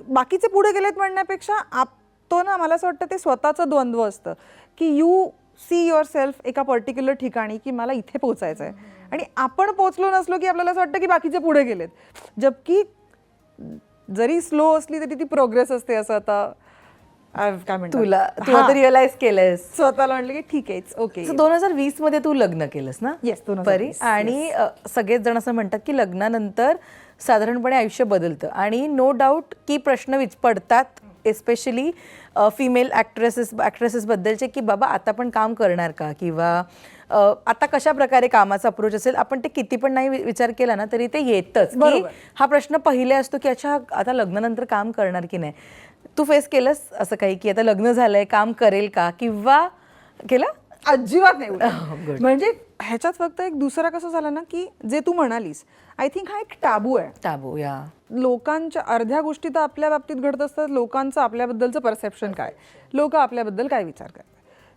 बाकीचे पुढे गेलेत म्हणण्यापेक्षा तो ना मला असं वाटतं ते स्वतःचं द्वंद्व असतं की यू सी युअर सेल्फ एका पर्टिक्युलर ठिकाणी की मला इथे पोहोचायचं आहे, आणि आपण पोहोचलो नसलो की आपल्याला असं वाटतं की बाकीचे पुढे गेलेत, जबकी जरी स्लो असली तरी ती प्रोग्रेस असते. असं आता काय म्हणतो तुला रिअलाइज केलंयस स्वतःला, म्हटलं की ठीक आहे ओके. 2020 मध्ये तू लग्न केलंस ना? येस, परी. आणि सगळेच जण असं म्हणतात की लग्नानंतर साधारणपणे आयुष्य बदलतं, आणि नो डाऊट की प्रश्न पडतात एस्पेशली फिमेल ॲक्ट्रेसेस बद्दलचे की बाबा आता पण काम करणार का, किंवा आता कशा प्रकारे कामाचा अप्रोच असेल. आपण ते किती पण नाही विचार केला ना तरी ते येतच की हा प्रश्न पहिले असतो की अच्छा आता लग्नानंतर काम करणार की नाही. तू फेस केलंस असं काही की आता लग्न झालंय काम करेल का, किंवा केलं? अजिबात नाही. म्हणजे ह्याच्यात फक्त एक दुसरा कसं झालं ना की जे तू म्हणालीस, आय थिंक हा एक टाबू आहे. लोकांच्या अर्ध्या गोष्टी तर आपल्या बाबतीत घडत असतात, लोकांचं आपल्याबद्दलचं परसेप्शन काय, लोक आपल्याबद्दल काय विचार करतात.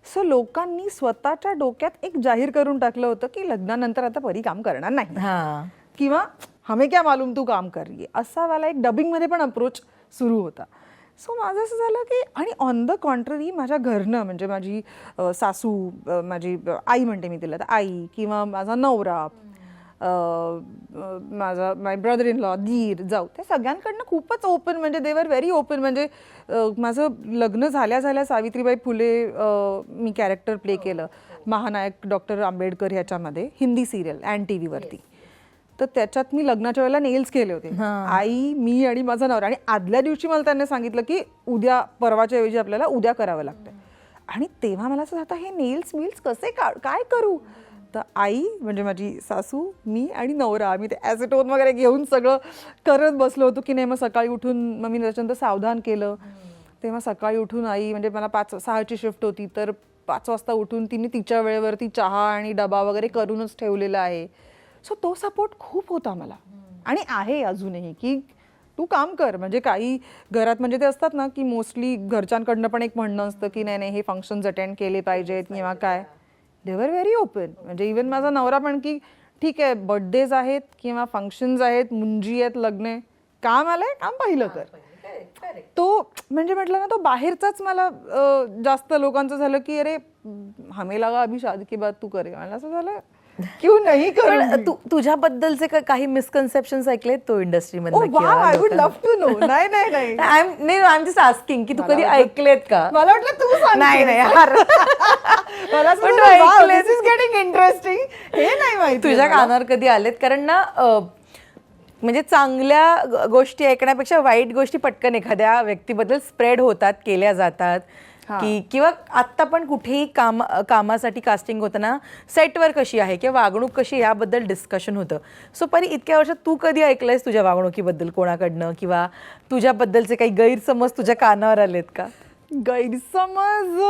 सो लोकांनी स्वतःच्या डोक्यात एक जाहीर करून टाकलं होतं की लग्नानंतर आता परी काम करणार नाही, किंवा हमें क्या मालूम तू काम कर रही है, असा वाला एक डबिंगमध्ये पण अप्रोच सुरू होता. सो माझं असं झालं की, आणि ऑन द कॉन्ट्ररी माझ्या घरनं म्हणजे माझी सासू, माझी आई म्हणते मी तिला तर आई, किंवा माझा नवरा, माझा माय ब्रदर इन लॉ, दीर, जाऊ, त्या सगळ्यांकडनं खूपच ओपन, म्हणजे दे वर व्हेरी ओपन. म्हणजे माझं लग्न झाल्या सावित्रीबाई फुले मी कॅरेक्टर प्ले केलं, महानायक डॉक्टर आंबेडकर ह्याच्यामध्ये, हिंदी सिरियल अँड टी व्हीवरती. तर त्याच्यात मी लग्नाच्या वेळेला नेल्स केले होते, आई, मी आणि माझा नवरा. आणि आदल्या दिवशी मला त्यांनी सांगितलं की उद्या, परवाच्या ऐवजी आपल्याला उद्या करावं लागतं. आणि तेव्हा मला असं आता हे नेल्स कसे काय करू. तर आई म्हणजे माझी सासू, मी आणि नवरा, आम्ही ते ॲसिटोन वगैरे घेऊन सगळं करत बसलो होतो की नाही. मग सकाळी उठून मग मी त्याच्यानंतर सावधान केलं. तेव्हा सकाळी उठून आई, म्हणजे मला 5-6ची शिफ्ट होती, तर 5 वाजता उठून तिने तिच्या वेळेवरती चहा आणि डबा वगैरे करूनच ठेवलेला आहे. सो तो सपोर्ट खूप होता मला, आणि आहे अजूनही, की तू काम कर. म्हणजे काही घरात म्हणजे ते असतात ना की मोस्टली घरच्यांकडनं पण एक म्हणणं असतं की नाही हे फंक्शन्स अटेंड केले पाहिजेत किंवा काय. दे वर व्हेरी ओपन. म्हणजे इवन माझा नवरा पण की ठीक आहे, बर्थडेज आहेत किंवा फंक्शन्स आहेत, मुंजी आहेत, लग्न, काम आलंय काम पाहिलं तर. तो म्हणजे म्हटलं ना, तो बाहेरचाच मला जास्त लोकांचं झालं की अरे हमें लगा अभी शादी के बाद तू करे. मला असं झालं क्यों नाही करू. तुझ्याबद्दलचे काही मिसकन्सेप्शन्स ऐकलेत तो इंडस्ट्रीमध्ये? I would love to know. नाही आय एम जस्ट आस्किंग की तू कधी ऐकलेत का? मला वाटलं तू सांग. नाही यार, मला दिस इज गेटिंग इंटरेस्टिंग. हे नाही माहिती तुझ्या कानावर कधी आलेत? कारण ना म्हणजे चांगल्या गोष्टी ऐकण्यापेक्षा वाईट गोष्टी पटकन एखाद्या व्यक्तीबद्दल स्प्रेड होतात, केल्या जातात, की किंवा आत्ता पण कुठेही कामासाठी कास्टिंग होताना सेटवर कशी आहे किंवा वागणूक कशी, याबद्दल डिस्कशन होतं. सो परी, इतक्या वर्षात तू कधी ऐकलंयस तुझ्या वागणुकीबद्दल कोणाकडनं, किंवा तुझ्याबद्दलचे काही गैरसमज तुझ्या कानावर आलेत का? गैरसमज,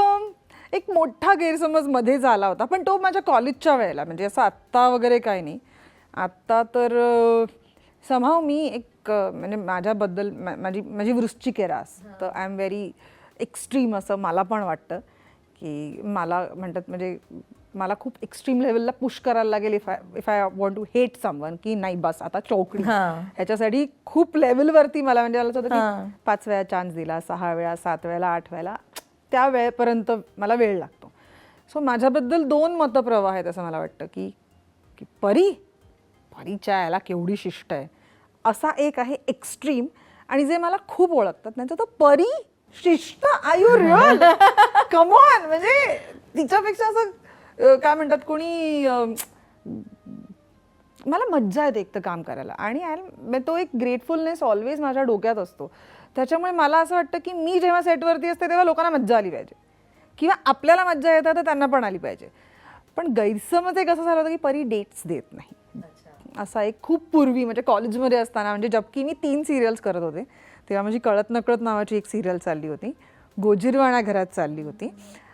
एक मोठा गैरसमज मध्ये झाला होता, पण तो माझ्या कॉलेजच्या वेळेला, म्हणजे असं आत्ता वगैरे काही नाही. आत्ता तर समहाव मी एक म्हणजे माझ्याबद्दल माझी वृश्चिक आहे रास, तर आय एम व्हेरी एक्स्ट्रीम असं मला पण वाटतं की मला म्हणतात, म्हणजे मला खूप एक्स्ट्रीम लेवलला पुश करायला लागेल if I want to hate someone, की नाही बस आता चौकडी. ह्याच्यासाठी खूप लेवलवरती मला म्हणजे मला असं होतं की 5 वेळा चान्स दिला, 6 वेळा, 7 वेळा, 8 वेळा, त्या वेळेपर्यंत मला वेळ लागतो. सो माझ्याबद्दल 2 मतप्रवाह आहेत असं मला वाटतं की परी परीच्या याला केवढी शिष्ट आहे, असा एक आहे एक्स्ट्रीम. आणि जे मला खूप ओळखतात त्यांचं तर परी शिष्ट, are you real, come on. म्हणजे तिच्यापेक्षा असं काय म्हणतात कोणी मला मज्जा येते एक तर काम करायला. आणि तो एक ग्रेटफुलनेस ऑलवेज माझ्या डोक्यात असतो. त्याच्यामुळे मला असं वाटतं की मी जेव्हा सेटवरती असते तेव्हा लोकांना मज्जा आली पाहिजे, किंवा आपल्याला मज्जा येतात तर त्यांना पण आली पाहिजे. पण गैरसमज एक असं झालं होतं की परी डेट्स देत नाही. असा एक खूप पूर्वी म्हणजे कॉलेजमध्ये असताना, म्हणजे जबकी मी 3 सिरियल्स करत होते तेव्हा माझी कळत नकळत नावाची एक सिरियल चालली होती, गोजीरवाणा घरात चालली होती,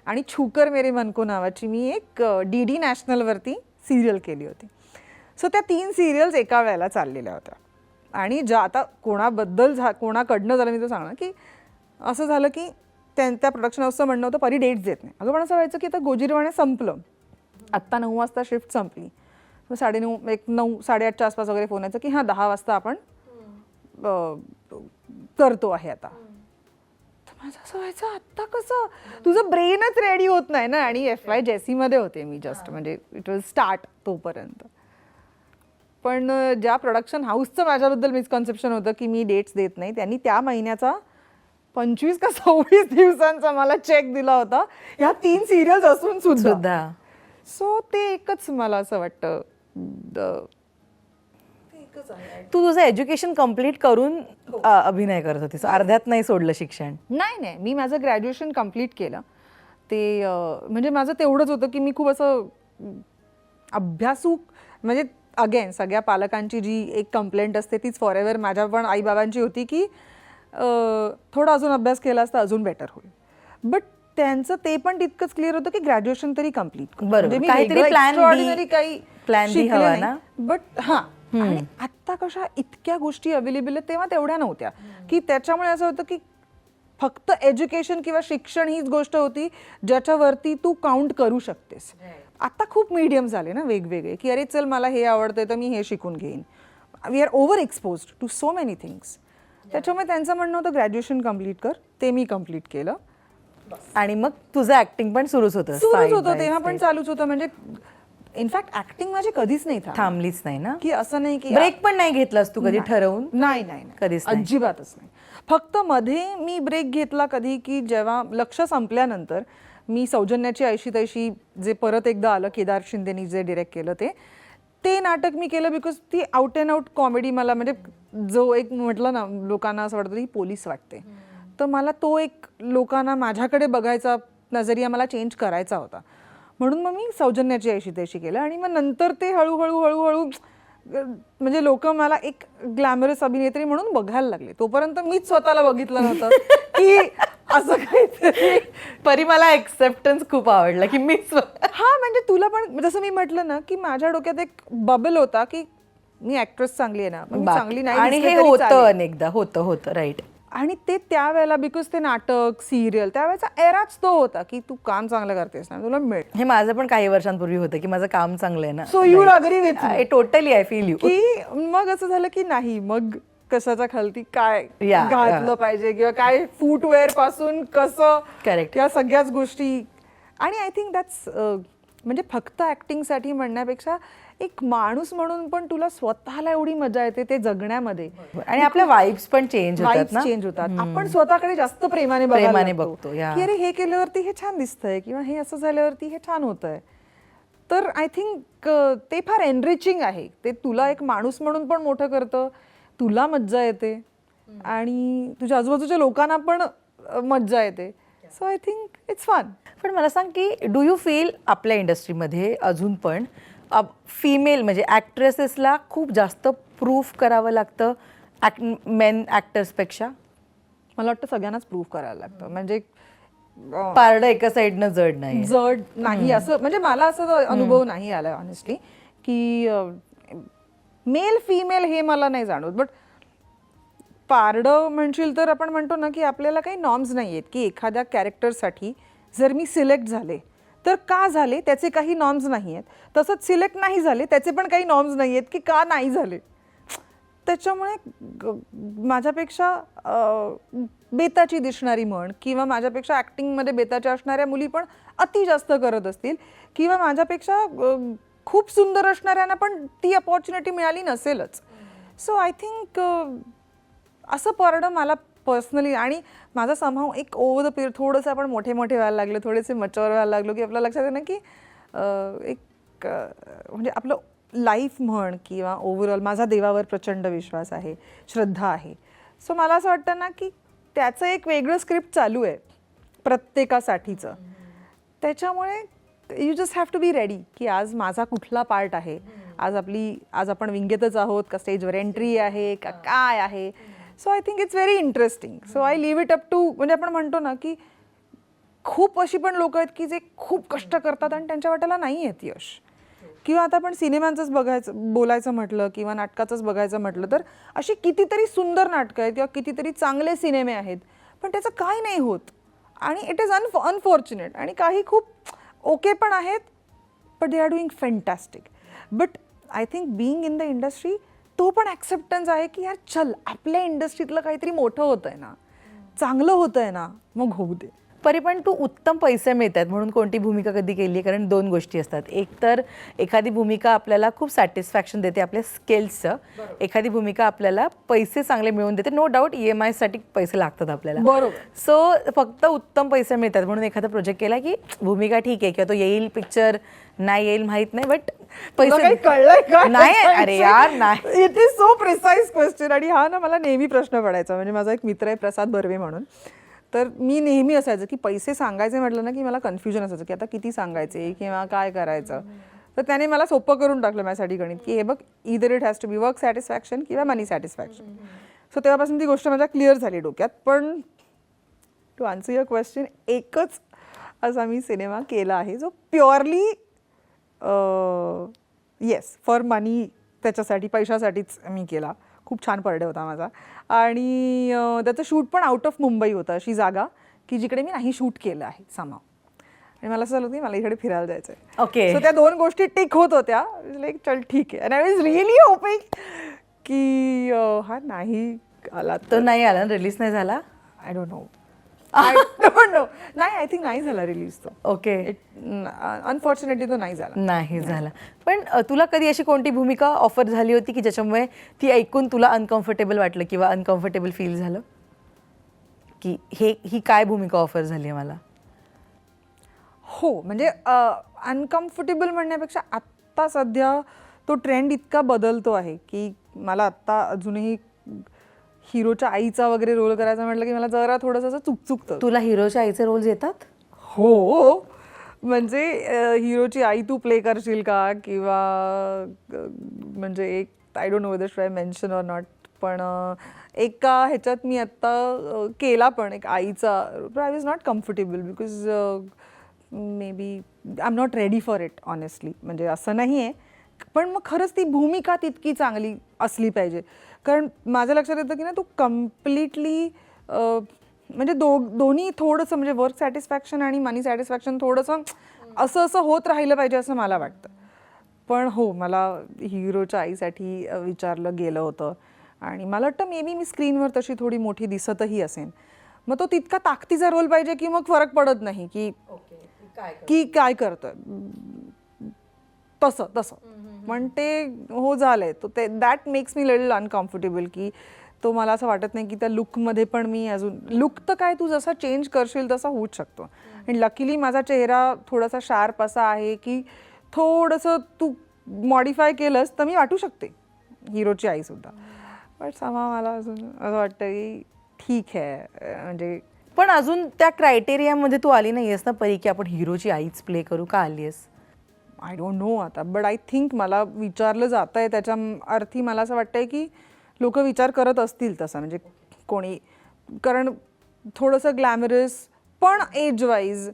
आणि छूकर मेरे मन को नावाची मी एक DD नॅशनलवरती सिरियल केली होती. सो त्या 3 सिरियल्स एका वेळेला चाललेल्या होत्या. आणि ज्या आता कोणाबद्दल कोणाकडनं झालं मी तो सांगणार की असं झालं की त्या प्रोडक्शन हाऊसचं म्हणणं होतं परी डेट्स देत नाही. अगं पण असं व्हायचं की आता गोजीरवाणे संपलं, आत्ता 9 वाजता शिफ्ट संपली, मग 9:30 9:30च्या आसपास वगैरे फोन यायचा की हां 10 वाजता आपण करतो आहे आता. तर माझं असं व्हायचं आत्ता कसं, तुझं ब्रेनच रेडी होत नाही ना. आणि FY जेसीमध्ये होते मी जस्ट, म्हणजे इट वॉज स्टार्ट तोपर्यंत. पण ज्या प्रोडक्शन हाऊसचं माझ्याबद्दल मिसकन्सेप्शन होतं की मी डेट्स देत नाही, त्यांनी त्या महिन्याचा 25 का 26 दिवसांचा मला चेक दिला होता ह्या 3 सिरियल्स असून सुद्धा. सो ते एकच मला असं वाटतं. तू तुझं एज्युकेशन कम्प्लीट करून अभिनय करत होतीस, अर्ध्यात नाही सोडलं शिक्षण? नाही, मी माझं ग्रॅज्युएशन कम्प्लीट केलं. ते म्हणजे माझं तेवढंच होतं की मी खूप असं अभ्यासू, म्हणजे अगेन सगळ्या पालकांची जी एक कंप्लेंट असते तीच फॉरएव्हर माझ्या पण आईबाबांची होती की थोडा अजून अभ्यास केला असता अजून बेटर होईल. बट त्यांचं ते पण तितकंच क्लिअर होतं की ग्रॅज्युएशन तरी कम्प्लीट, काहीतरी प्लॅन बी हवा ना. बट हां, आणि आत्ता कशा इतक्या गोष्टी अवेलेबल आहेत, तेव्हा तेवढ्या नव्हत्या. की त्याच्यामुळे असं होतं की फक्त एज्युकेशन किंवा शिक्षण हीच गोष्ट होती ज्याच्यावरती तू काउंट करू शकतेस. आता खूप मीडियम झाले ना वेगवेगळे, की अरे चल मला हे आवडतंय तर मी हे शिकून घेईन. We are over exposed to so many things. त्याच्यामुळे त्यांचं म्हणणं होतं ग्रॅज्युएशन कम्प्लीट कर, ते मी कम्प्लीट केलं. आणि मग तुझं ऍक्टिंग पण सुरूच होतं तेव्हा पण चालूच होतं. म्हणजे इनफॅक्ट ऍक्टिंग माझी कधीच नाही थांबलीच नाही ना, की असं नाही की ब्रेक पण नाही घेतलास तू कधी ठरवून? नाही, कधीच अजिबातच नाही. फक्त मध्ये मी ब्रेक घेतला कधी की जेव्हा लक्ष संपल्यानंतर मी सौजन्याची ऐशी तैशी जे परत एकदा आलं केदार शिंदेनी जे डिरेक्ट केलं ते नाटक मी केलं बिकॉज ती आउट अँड आउट कॉमेडी मला, म्हणजे जो एक म्हटलं ना लोकांना असं वाटतं ही पोलीस वाटते, तर मला तो एक लोकांना माझ्याकडे बघायचा नजरिया मला चेंज करायचा होता. म्हणून मग मी सौजन्याची ऐशी तैशी केलं. आणि मग नंतर ते हळूहळू म्हणजे लोक मला एक ग्लॅमरस अभिनेत्री म्हणून बघायला लागले. तोपर्यंत मीच स्वतःला बघितलं नव्हतं की असं काहीतरी. परी मला एक्सेप्टन्स खूप आवडला की मीच हा, म्हणजे तुला पण जसं मी म्हटलं ना की माझ्या डोक्यात एक बबल होता की मी ऍक्ट्रेस चांगली आहे ना, मी चांगली नाही, आणि हे होतं अनेकदा, होतं राईट. आणि ते त्यावेळेला बिकॉज ते नाटक सिरियल त्यावेळेचा एराच तो होता की तू काम चांगलं करतेस ना तुला मिळेल. हे माझं पण काही वर्षांपूर्वी होतं की माझं काम चांगलं आहे ना. So you agree with me? Totally I feel you. की मग असं झालं की नाही, मग कशाच्या खालती काय घातलं पाहिजे किंवा काय फुटवेअर पासून कसं, करेक्ट, या सगळ्याच गोष्टी. आणि आय थिंक दॅट्स म्हणजे फक्त ऍक्टिंगसाठी म्हणण्यापेक्षा एक माणूस म्हणून पण तुला स्वतःला एवढी मजा येते ते जगण्यामध्ये. आणि आपल्या वाइब्स पण चेंज होतात. आपण स्वतःकडे जास्त प्रेमाने बघतो की अरे हे केल्यावरती हे छान दिसतंय किंवा हे असं झाल्यावरती हे छान होतंय. तर आय थिंक ते फार एनरिचिंग आहे. ते तुला एक माणूस म्हणून पण मोठं करतं, तुला मज्जा येते आणि तुझ्या आजूबाजूच्या लोकांना पण मज्जा येते. So I think it's fun. पण मला सांग की डू यू फील आपल्या इंडस्ट्रीमध्ये अजून पण फिमेल म्हणजे ॲक्ट्रेसेसला खूप जास्त प्रूफ करावं लागतं मेन ॲक्टर्सपेक्षा? मला वाटतं सगळ्यांनाच प्रूव्ह करायला लागतं. म्हणजे पारडं एका साईडनं जड नाही असं, म्हणजे मला असं अनुभव नाही आला ऑनेस्टली की मेल फिमेल हे मला नाही जाणवत. बट पारडं म्हणशील तर आपण म्हणतो ना की आपल्याला काही नॉर्म्स नाही आहेत की एखाद्या कॅरेक्टरसाठी जर मी सिलेक्ट झाले तर का झाले त्याचे काही नॉर्म्स नाही आहेत, तसंच सिलेक्ट नाही झाले त्याचे पण काही नॉर्म्स नाही आहेत की का नाही झाले. त्याच्यामुळे माझ्यापेक्षा बेताची दिसणारी म्हण किंवा माझ्यापेक्षा ॲक्टिंगमध्ये बेताच्या असणाऱ्या मुली पण अति जास्त करत असतील किंवा माझ्यापेक्षा खूप सुंदर असणाऱ्यांना पण ती अपॉर्च्युनिटी मिळाली नसेलच. सो आय थिंक असं पडणं मला पर्सनली, आणि माझा समहाव एक ओव्हर द पिरियड थोडंसं आपण मोठे व्हायला लागलो, थोडेसे मच्युअर व्हायला लागलो, की आपल्या लक्षात येणं की एक म्हणजे आपलं लाईफ म्हण किंवा ओव्हरऑल माझा देवावर प्रचंड विश्वास आहे, श्रद्धा आहे. सो मला असं वाटतं ना की त्याचं एक वेगळं स्क्रिप्ट चालू आहे प्रत्येकासाठीचं. त्याच्यामुळे you just have to be ready की आज माझा कुठला पार्ट आहे, आज आपण विंगेतच आहोत का, स्टेजवर एंट्री आहे का, काय आहे. So I think it's very interesting. So I live it up to, म्हणजे आपण म्हणतो ना की खूप अशी पण लोक आहेत की जे खूप कष्ट करतात आणि त्यांच्या वाट्याला नाही येत यश. किंवा आता आपण सिनेमांचंच बोलायचं म्हटलं किंवा नाटकाचंच बघायचं म्हटलं तर अशी कितीतरी सुंदर नाटकं आहेत किंवा कितीतरी चांगले सिनेमे आहेत, पण त्याचं काय नाही होत. आणि इट इज अनफॉर्च्युनेट. आणि काही खूप ओके पण आहेत, but they are doing fantastic. But I think being in the industry तो पण ॲक्सेप्टन्स आहे की यार चल, आपल्या इंडस्ट्रीतलं काहीतरी मोठं होतंय ना, चांगलं होतंय ना, मग होऊ दे. पण तू उत्तम पैसे मिळतात म्हणून कोणती भूमिका कधी केली आहे? कारण 2 गोष्टी असतात. एक तर एखादी भूमिका आपल्याला खूप सॅटिस्फॅक्शन देते आपल्या स्किल्सचं, एखादी भूमिका आपल्याला पैसे चांगले मिळवून देते. नो डाऊट EMI साठी पैसे लागतात आपल्याला, बरोबर. सो फक्त उत्तम पैसे मिळतात म्हणून एखादा प्रोजेक्ट केला की भूमिका ठीक आहे किंवा तो येईल पिक्चर नाही येईल माहित नाही, बट पैसे कळलंय का? नाही. अरे यार नाही. It is so precise question. आणि हा ना मला नेहमी प्रश्न पडायचा. म्हणजे माझा एक मित्र आहे प्रसाद बर्वे म्हणून, तर मी नेहमी असायचं की पैसे सांगायचे म्हटलं ना की मला कन्फ्युजन असायचं की आता किती सांगायचे किंवा काय करायचं. तर त्याने मला सोपं करून टाकलं माझ्यासाठी गणित की हे बघ, either it has to be work satisfaction किंवा मनी सॅटिस्फॅक्शन. सो तेव्हापासून ती गोष्ट माझ्या क्लिअर झाली डोक्यात. पण टू आन्सर युअर क्वेश्चन, एकच असा मी सिनेमा केला आहे जो प्युअरली येस फॉर मनी, त्याच्यासाठी पैशासाठीच मी केला. खूप छान बर्थडे होता माझा. आणि त्याचं शूट पण आउट ऑफ मुंबई होतं, अशी जागा की जिकडे मी नाही शूट केलं आहे समाव. आणि मला असं झालं की मला इकडे फिरायला जायचं आहे. ओके. सो त्या 2 गोष्टी टिक होत होत्या. लाईक चल ठीक आहे. And I was really hopping की हा नाही आला तो नाही आला, रिलीज नाही झाला. I don't no. नाही, आय थिंक नाही झाला रिलीज तो. ओके. अनफॉर्च्युनेटली तो नाही झाला. नाही झाला. पण तुला कधी अशी कोणती भूमिका ऑफर झाली होती की ज्याच्यामुळे ती ऐकून तुला अनकम्फर्टेबल वाटलं किंवा अनकम्फर्टेबल फील झालं की ही काय भूमिका ऑफर झाली आहे मला? हो, म्हणजे अनकम्फर्टेबल म्हणण्यापेक्षा आत्ता सध्या तो ट्रेंड इतका बदलतो आहे की मला आत्ता अजूनही हिरोच्या आईचा वगैरे रोल करायचा म्हटलं की मला जरा थोडंसं असं चुकचुकतं. तुला हिरोच्या आईचे रोल्स येतात? हो, म्हणजे हिरोची आई तू प्ले करशील का, किंवा म्हणजे एक I don't know whether should I mention or not, पण एका ह्याच्यात मी आत्ता केला पण एक आईचा. I was not comfortable because may be I am not ready for it honestly. म्हणजे असं नाही आहे, पण मग खरंच ती भूमिका तितकी चांगली असली पाहिजे. कारण माझ्या लक्षात येतं की ना तू कम्प्लिटली म्हणजे दोन्ही थोडंसं म्हणजे वर्क सॅटिस्फॅक्शन आणि मनी सॅटिस्फॅक्शन थोडंसं असं होत राहिलं पाहिजे असं मला वाटतं. पण हो, मला हिरोच्या आईसाठी विचारलं गेलं होतं आणि मला वाटतं मे बी मी स्क्रीनवर तशी थोडी मोठी दिसतही असेन. मग तो तितका ताकदीचा रोल पाहिजे की मग फरक पडत नाही की काय करतोय तसं. पण ते हो झालंय तो ते that makes me little uncomfortable की तो मला असं वाटत नाही की त्या लुकमध्ये पण मी अजून लुक तर काय तू जसा चेंज करशील तसा होऊच शकतो. आणि लकीली माझा चेहरा थोडासा शार्प असा आहे की थोडंसं तू मॉडिफाय केलंस तर मी वाटू शकते हिरोची आईसुद्धा. बट समा मला अजून असं वाटतं की ठीक आहे. म्हणजे पण अजून त्या क्रायटेरियामध्ये तू आली नाही आहेस ना परी की आपण हिरोची आईच प्ले करू? का आली आहेस? आय डोंट नो आता, बट आय थिंक मला विचारलं जात आहे त्याच्या अर्थी मला असं वाटतंय की लोक विचार करत असतील तसं, म्हणजे कोणी, कारण थोडंसं ग्लॅमरस पण एज वाईज,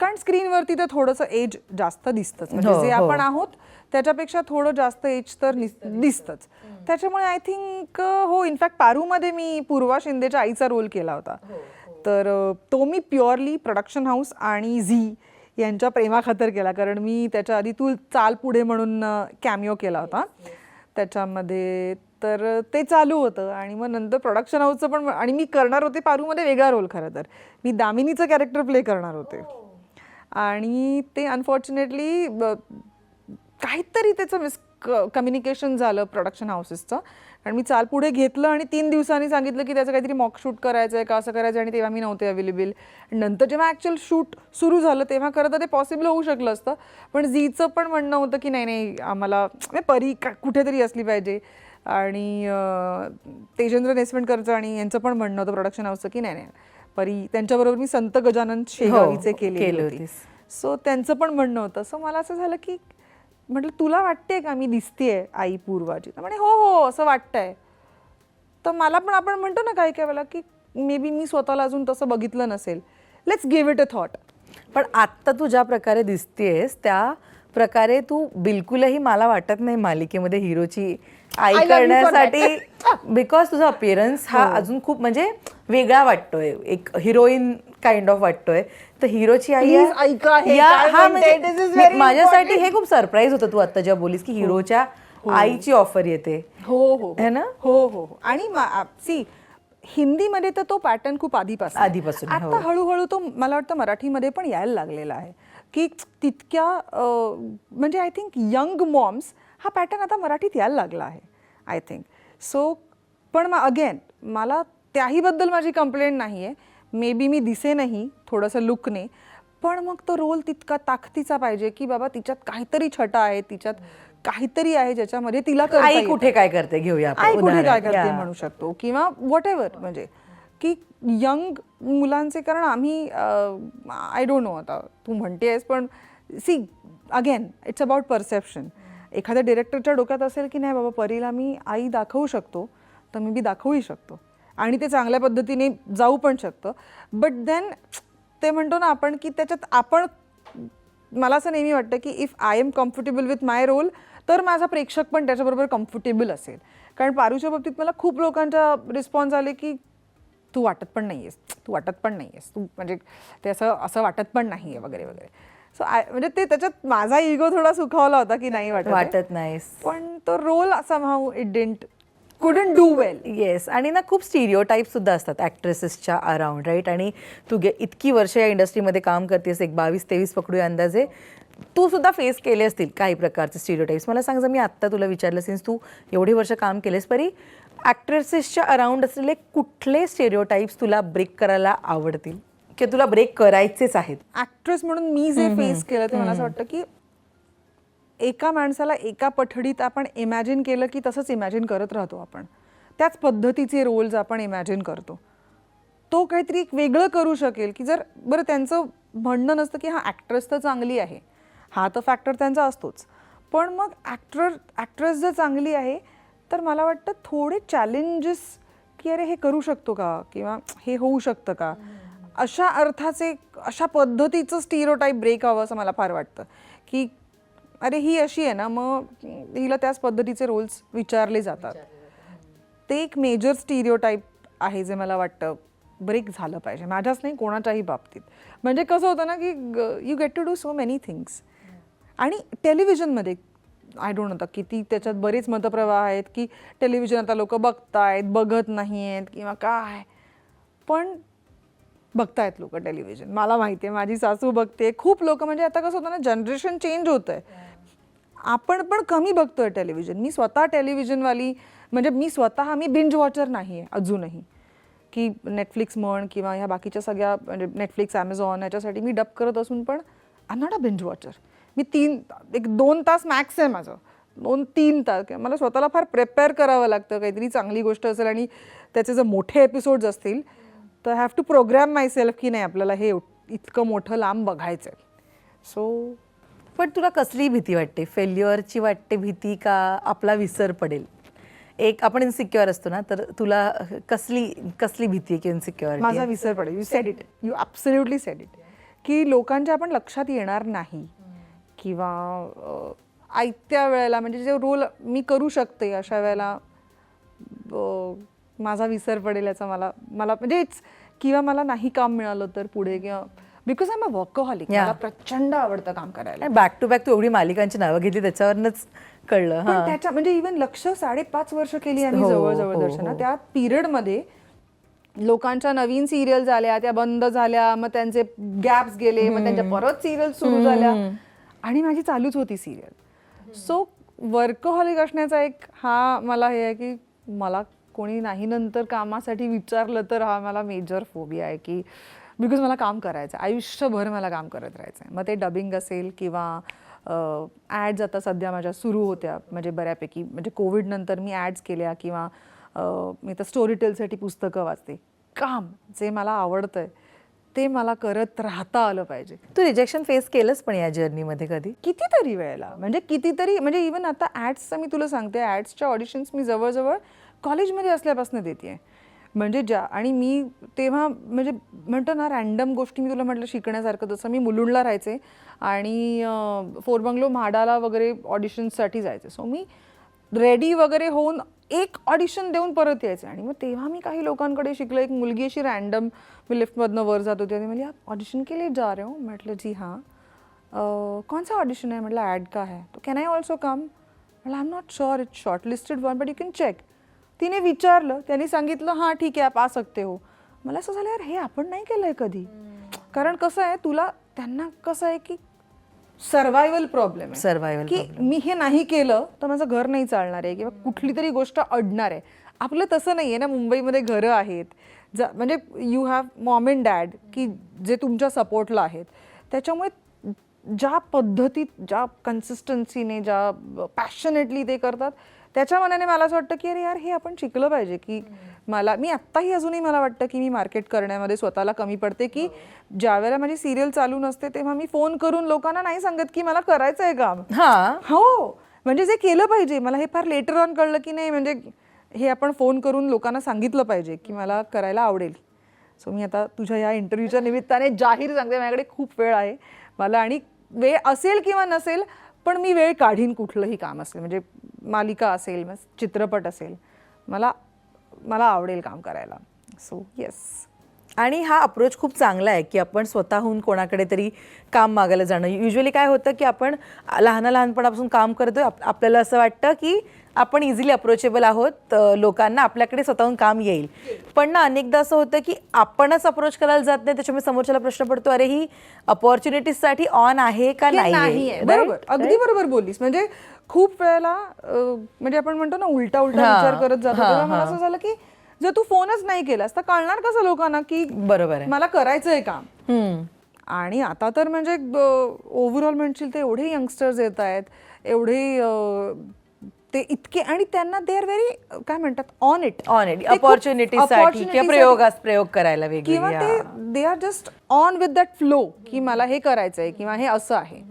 कारण स्क्रीनवरती तर थोडंसं एज जास्त दिसतंच. म्हणजे जे आपण आहोत त्याच्यापेक्षा थोडं जास्त एज तर दिसतंच. त्याच्यामुळे आय थिंक हो, इनफॅक्ट पारूमध्ये मी पूर्वा शिंदेच्या आईचा रोल केला होता. तर तो मी प्युअरली प्रोडक्शन हाऊस आणि झी यांच्या प्रेमाखातर केला. कारण मी त्याच्या आधी तू चाल पुढे म्हणून कॅमिओ केला होता त्याच्यामध्ये, तर ते चालू होतं. आणि मग नंतर प्रोडक्शन हाऊसचं पण, आणि मी करणार होते पारूमध्ये वेगळा रोल. खरं तर मी दामिनीचं कॅरेक्टर प्ले करणार होते आणि ते अनफॉर्च्युनेटली काहीतरी त्याचं कम्युनिकेशन झालं प्रोडक्शन हाऊसेसचं. कारण मी चाल पुढे घेतलं आणि 3 दिवसांनी सांगितलं की त्याचं काहीतरी मॉक शूट करायचं आहे का असं करायचं, आणि तेव्हा मी नव्हते अवेलेबल. नंतर जेव्हा ॲक्च्युअल शूट सुरू झालं तेव्हा खरं तर ते पॉसिबल होऊ शकलं असतं, पण झीचं पण म्हणणं होतं की नाही नाही आम्हाला परी कुठेतरी असली पाहिजे, आणि तेजेंद्र नेसवणकरचं आणि यांचं पण म्हणणं होतं प्रोडक्शन हाऊसचं की नाही नाही परी, त्यांच्याबरोबर मी संत गजानन शेगावीचे केले होते, सो त्यांचं पण म्हणणं होतं. सो मला असं झालं की म्हटलं तुला वाटते का मी दिसतेय आई पूर्वाची, तर म्हणे हो हो असं वाटतंय. तर मला पण आपण म्हणतो ना काही काही वेळेला की मे बी मी स्वतःला अजून तसं बघितलं नसेल, let's give it a thought. पण आत्ता तू ज्या प्रकारे दिसतेस त्या प्रकारे तू बिलकुलही मला वाटत नाही मालिकेमध्ये हिरोची आई I love you for करण्यासाठी, बिकॉज तुझा अपिअरन्स हा अजून खूप म्हणजे वेगळा वाटतोय, एक हिरोईन काइंड ऑफ वाटतोय. तर हिरोची आई Please ऐका हे काय हा म्हणते, this is very माझ्यासाठी important. हे खूप सरप्राईज होतं तू आता जेव्हा बोलीस की हिरोच्या आईची ऑफर येते. हो हो है ना? हो हो हो. आणि सी हिंदीमध्ये तर तो पॅटर्न खूप आधीपासून आहे, हो. आता हळूहळू तो मला वाटतं मराठीमध्ये पण यायला लागलेला आहे की तितक्या म्हणजे आय थिंक यंग मॉम्स हा पॅटर्न आता मराठीत यायला लागला आहे आय थिंक. सो पण अगेन मला त्याहीबद्दल माझी कंप्लेंट नाही आहे. मे बी मी दिसे नाही थोडंसं लुकने, पण मग तो रोल तितका ताकदीचा पाहिजे की बाबा तिच्यात काहीतरी छटा आहे, तिच्यात काहीतरी आहे ज्याच्यामध्ये तिला करता आई येतं. कुठे काय करते घेऊया आपण आई कुठे काय उदाहरण. करते Yeah. म्हणू शकतो, किंवा व्हॉट एव्हर, म्हणजे की यंग मुलांचे. कारण आम्ही आय डोंट नो आता तू म्हणतेस, पण see again it's about perception. एखाद्या डिरेक्टरच्या डोक्यात असेल की नाही बाबा परीला मी आई दाखवू शकतो, तर मी बी दाखवूही शकतो आणि ते चांगल्या पद्धतीने जाऊ पण शकतं. बट देन ते म्हणतो ना आपण की त्याच्यात आपण, मला असं नेहमी वाटतं की if I am comfortable with my role तर माझा प्रेक्षक पण त्याच्याबरोबर कम्फर्टेबल असेल. कारण पारूच्या बाबतीत मला खूप लोकांचा रिस्पॉन्स आले की तू वाटत पण नाही आहेस, तू वाटत पण नाही आहेस, तू म्हणजे ते असं वाटत पण नाही आहे वगैरे वगैरे. सो म्हणजे ते त्याच्यात माझा इगो थोडा सुखावला होता की नाही वाटत नाहीस, पण तो role somehow it didn't couldn't do well. Yes. आणि ना खूप स्टिरिओटाईप सुद्धा असतात ॲक्ट्रेसेसच्या अराउंड, राईट. आणि तू इतकी वर्ष या इंडस्ट्रीमध्ये काम करतेस, एक 22-23 पकडूया अंदाजे, तू सुद्धा फेस केले असतील काही प्रकारचे स्टिरिओटाईप्स. मला सांग, जर मी आत्ता तुला विचारलं, सिन्स तू एवढी वर्ष काम केलेस, परी ॲक्ट्रेसेसच्या अराउंड असलेले कुठले स्टिरिओटाईप्स तुला ब्रेक करायला आवडतील किंवा तुला ब्रेक करायचेच आहेत? ऍक्ट्रेस म्हणून मी जे फेस केलं ते मला असं वाटतं की एका माणसाला एका पठडीत आपण इमॅजिन केलं की तसंच इमॅजिन करत राहतो आपण, त्याच पद्धतीचे रोल्स आपण इमॅजिन करतो. तो काहीतरी एक वेगळं करू शकेल की जर बरं त्यांचं म्हणणं नसतं की हा ॲक्ट्रेस तर चांगली आहे, हा तर फॅक्टर त्यांचा असतोच, पण मग ॲक्ट्रेस जर चांगली आहे तर मला वाटतं थोडे चॅलेंजेस की अरे हे करू शकतो का किंवा हे होऊ शकतं का, अशा अर्थाचे अशा पद्धतीचं स्टिरिओटाईप ब्रेक हवं असं मला फार वाटतं. की अरे ही अशी आहे ना, मग हिला त्याच पद्धतीचे रोल्स विचारले जातात. ते एक मेजर स्टिरिओटाईप आहे जे मला वाटतं ब्रेक झालं पाहिजे, माझ्याच नाही कोणाच्याही बाबतीत. म्हणजे कसं होतं ना की you get to do so many things. आणि टेलिव्हिजनमध्ये आय डोंट नो किती त्याच्यात बरेच मतप्रवाह आहेत की टेलिव्हिजन आता लोक बघतायत, बघत नाही आहेत किंवा काय, पण बघतायत लोक टेलिव्हिजन. मला माहिती आहे, माझी सासू बघते, खूप लोक. म्हणजे आता कसं होतं ना, जनरेशन चेंज होत आहे, आपण पण कमी बघतोय टेलिव्हिजन. मी स्वतः टेलिव्हिजनवाली, म्हणजे मी बिंज वॉचर नाही आहे अजूनही, की नेटफ्लिक्स म्हण किंवा ह्या बाकीच्या सगळ्या, म्हणजे नेटफ्लिक्स, ॲमेझॉन याच्यासाठी मी डब करत असून पण I am not a binge watcher. मी 2 तास मॅक्स आहे माझं, 2-3 तास. मला स्वतःला फार प्रिपेअर करावं लागतं, काहीतरी चांगली गोष्ट असेल आणि त्याचे जर मोठे एपिसोड्स असतील तर I have to programme myself की नाही आपल्याला हे इतकं मोठं लांब बघायचं आहे. सो पण तुला कसली भीती वाटते? फेल्युअरची वाटते भीती का आपला विसर पडेल? एक आपण इन्सिक्युअर असतो ना, तर तुला कसली भीती आहे की इन्सिक्युअर? माझा विसर पडेल. You sed it, you absolutely sed it, की लोकांच्या आपण लक्षात येणार नाही किंवा आयत्या वेळेला, म्हणजे जे रोल मी करू शकते अशा वेळेला माझा विसर पडेल याचा मला म्हणजे किंवा मला नाही काम मिळालं तर पुढे, किंवा because I am a workaholic, मला प्रचंड आवडतं काम करायला. बॅक टू बॅक तू एवढी मालिकांची नावं घेतली त्याच्यावरनंच कळलं. पण त्याच्या म्हणजे इव्हन 5.5 वर्ष केली आम्ही जवळजवळ दर्शना. त्या पिरियडमध्ये लोकांच्या नवीन सिरियल झाल्या, त्या बंद झाल्या, मग त्यांचे गॅप्स गेले, मग त्यांच्या परत सिरियल सुरू झाल्या आणि माझी चालूच होती सिरियल. सो वर्कहॉलिक असण्याचा एक हा मला हे आहे की मला कोणी नाही नंतर कामासाठी विचारलं तर हा मला मेजर फोबिया आहे की बिकॉज मला काम करायचं आहे, आयुष्यभर मला काम करत राहायचं आहे. मग ते डबिंग असेल किंवा ॲड्स आता सध्या माझ्या सुरू होत्या म्हणजे बऱ्यापैकी, म्हणजे कोविड नंतर मी ॲड्स केल्या किंवा मी तर स्टोरी टेलसाठी पुस्तकं वाचते. काम जे मला आवडतं आहे ते मला करत राहता आलं पाहिजे. तू रिजेक्शन फेस केलंस पण या जर्नीमध्ये कधी? कितीतरी वेळेला, म्हणजे कितीतरी, म्हणजे इवन आता ॲड्सचं मी तुला सांगते, ॲड्सच्या ऑडिशन्स मी जवळजवळ कॉलेजमध्ये असल्यापासून देते आहे. म्हणजे आणि मी तेव्हा म्हणजे म्हणतो ना रॅन्डम गोष्टी मी तुला म्हटलं शिकण्यासारखं, जसं मी मुलुंडला राहायचे आणि फोरबंगलो म्हाडाला वगैरे ऑडिशन्ससाठी जायचे. सो मी रेडी वगैरे होऊन एक ऑडिशन देऊन परत यायचे. आणि मग तेव्हा मी काही लोकांकडे शिकलं. एक मुलगी अशी रॅन्डम, मी लिफ्टमधनं वर जात होते आणि म्हणजे आप ऑडिशन के लिए जा रहे हो? म्हटलं जी हाँ. कौन सा ऑडिशन है? म्हटलं ॲड का है? तो कॅन आय ऑल्सो कम? म्हटलं I am not sure, it's shortlisted one but you can check. तिने विचारलं, त्यांनी सांगितलं हां ठीक आहे आप आ सकते हो. मला असं झालं यार हे आपण नाही केलं आहे कधी. कारण कसं आहे तुला, त्यांना कसं आहे की सर्वायवल प्रॉब्लेम आहे, सर्वायवल की मी हे नाही केलं तर माझं घर नाही चालणार आहे किंवा कुठली तरी गोष्ट अडणार आहे. आपलं तसं नाही आहे ना, मुंबईमध्ये घरं आहेत, म्हणजे you have Maugham and dad की जे तुमच्या सपोर्टला आहेत. त्याच्यामुळे ज्या पद्धतीत, ज्या कन्सिस्टन्सीने, ज्या पॅशनेटली ते करतात, त्याच्या मनाने मला असं वाटतं की अरे यार हे आपण शिकलं पाहिजे. की मी आत्ताही अजूनही मला वाटतं की मी मार्केट करण्यामध्ये स्वतःला कमी पडते. की ज्यावेळेला माझी सिरियल चालू नसते तेव्हा मी फोन करून लोकांना नाही सांगत की मला करायचं आहे काम. हो, म्हणजे जे केलं पाहिजे. मला हे फार लेटर ऑन कळलं की नाही, म्हणजे हे आपण फोन करून लोकांना सांगितलं पाहिजे की मला करायला आवडेल. सो मी आता तुझ्या या इंटरव्ह्यूच्या निमित्ताने जाहीर सांगते, माझ्याकडे खूप वेळ आहे मला, आणि वेळ असेल किंवा नसेल पण मी वेळ काढीन कुठलंही काम असेल, म्हणजे मालिका असेल, चित्रपट असेल, मला आवडेल काम करायला. So yes. आणि हा अप्रोच खूप चांगला आहे की आपण स्वतःहून कोणाकडे तरी काम मागायला जाणं. युजली काय होतं की आपण लहानपणापासून काम करतोय, आपल्याला असं वाटतं की आपण इझिली अप्रोचेबल आहोत, लोकांना आपल्याकडे स्वतःहून काम येईल. पण ना अनेकदा असं होतं की आपणच अप्रोच करायला जात नाही, त्याच्यामुळे समोरच्याला प्रश्न पडतो अरे ही अपॉर्च्युनिटीजसाठी ऑन आहे का नाही. बरोबर, अगदी बरोबर बोललीस. म्हणजे खूप वेळेला म्हणजे आपण म्हणतो ना उलटा विचार करत जातो. तेव्हा मला असं झालं की जर तू फोनच नाही केलास तर कळणार कसं लोकांना की बरोबर आहे मला करायचंय काम. आणि आता तर म्हणजे ओव्हरऑल म्हणशील ते एवढे यंगस्टर्स येत आहेत, एवढे ते इतके, आणि त्यांना दे आर व्हेरी काय म्हणतात ऑन इट अपॉर्च्युनिटीसाठी प्रयोग करायला किंवा ते they are just on with that flow की मला हे करायचंय किंवा हे असं आहे.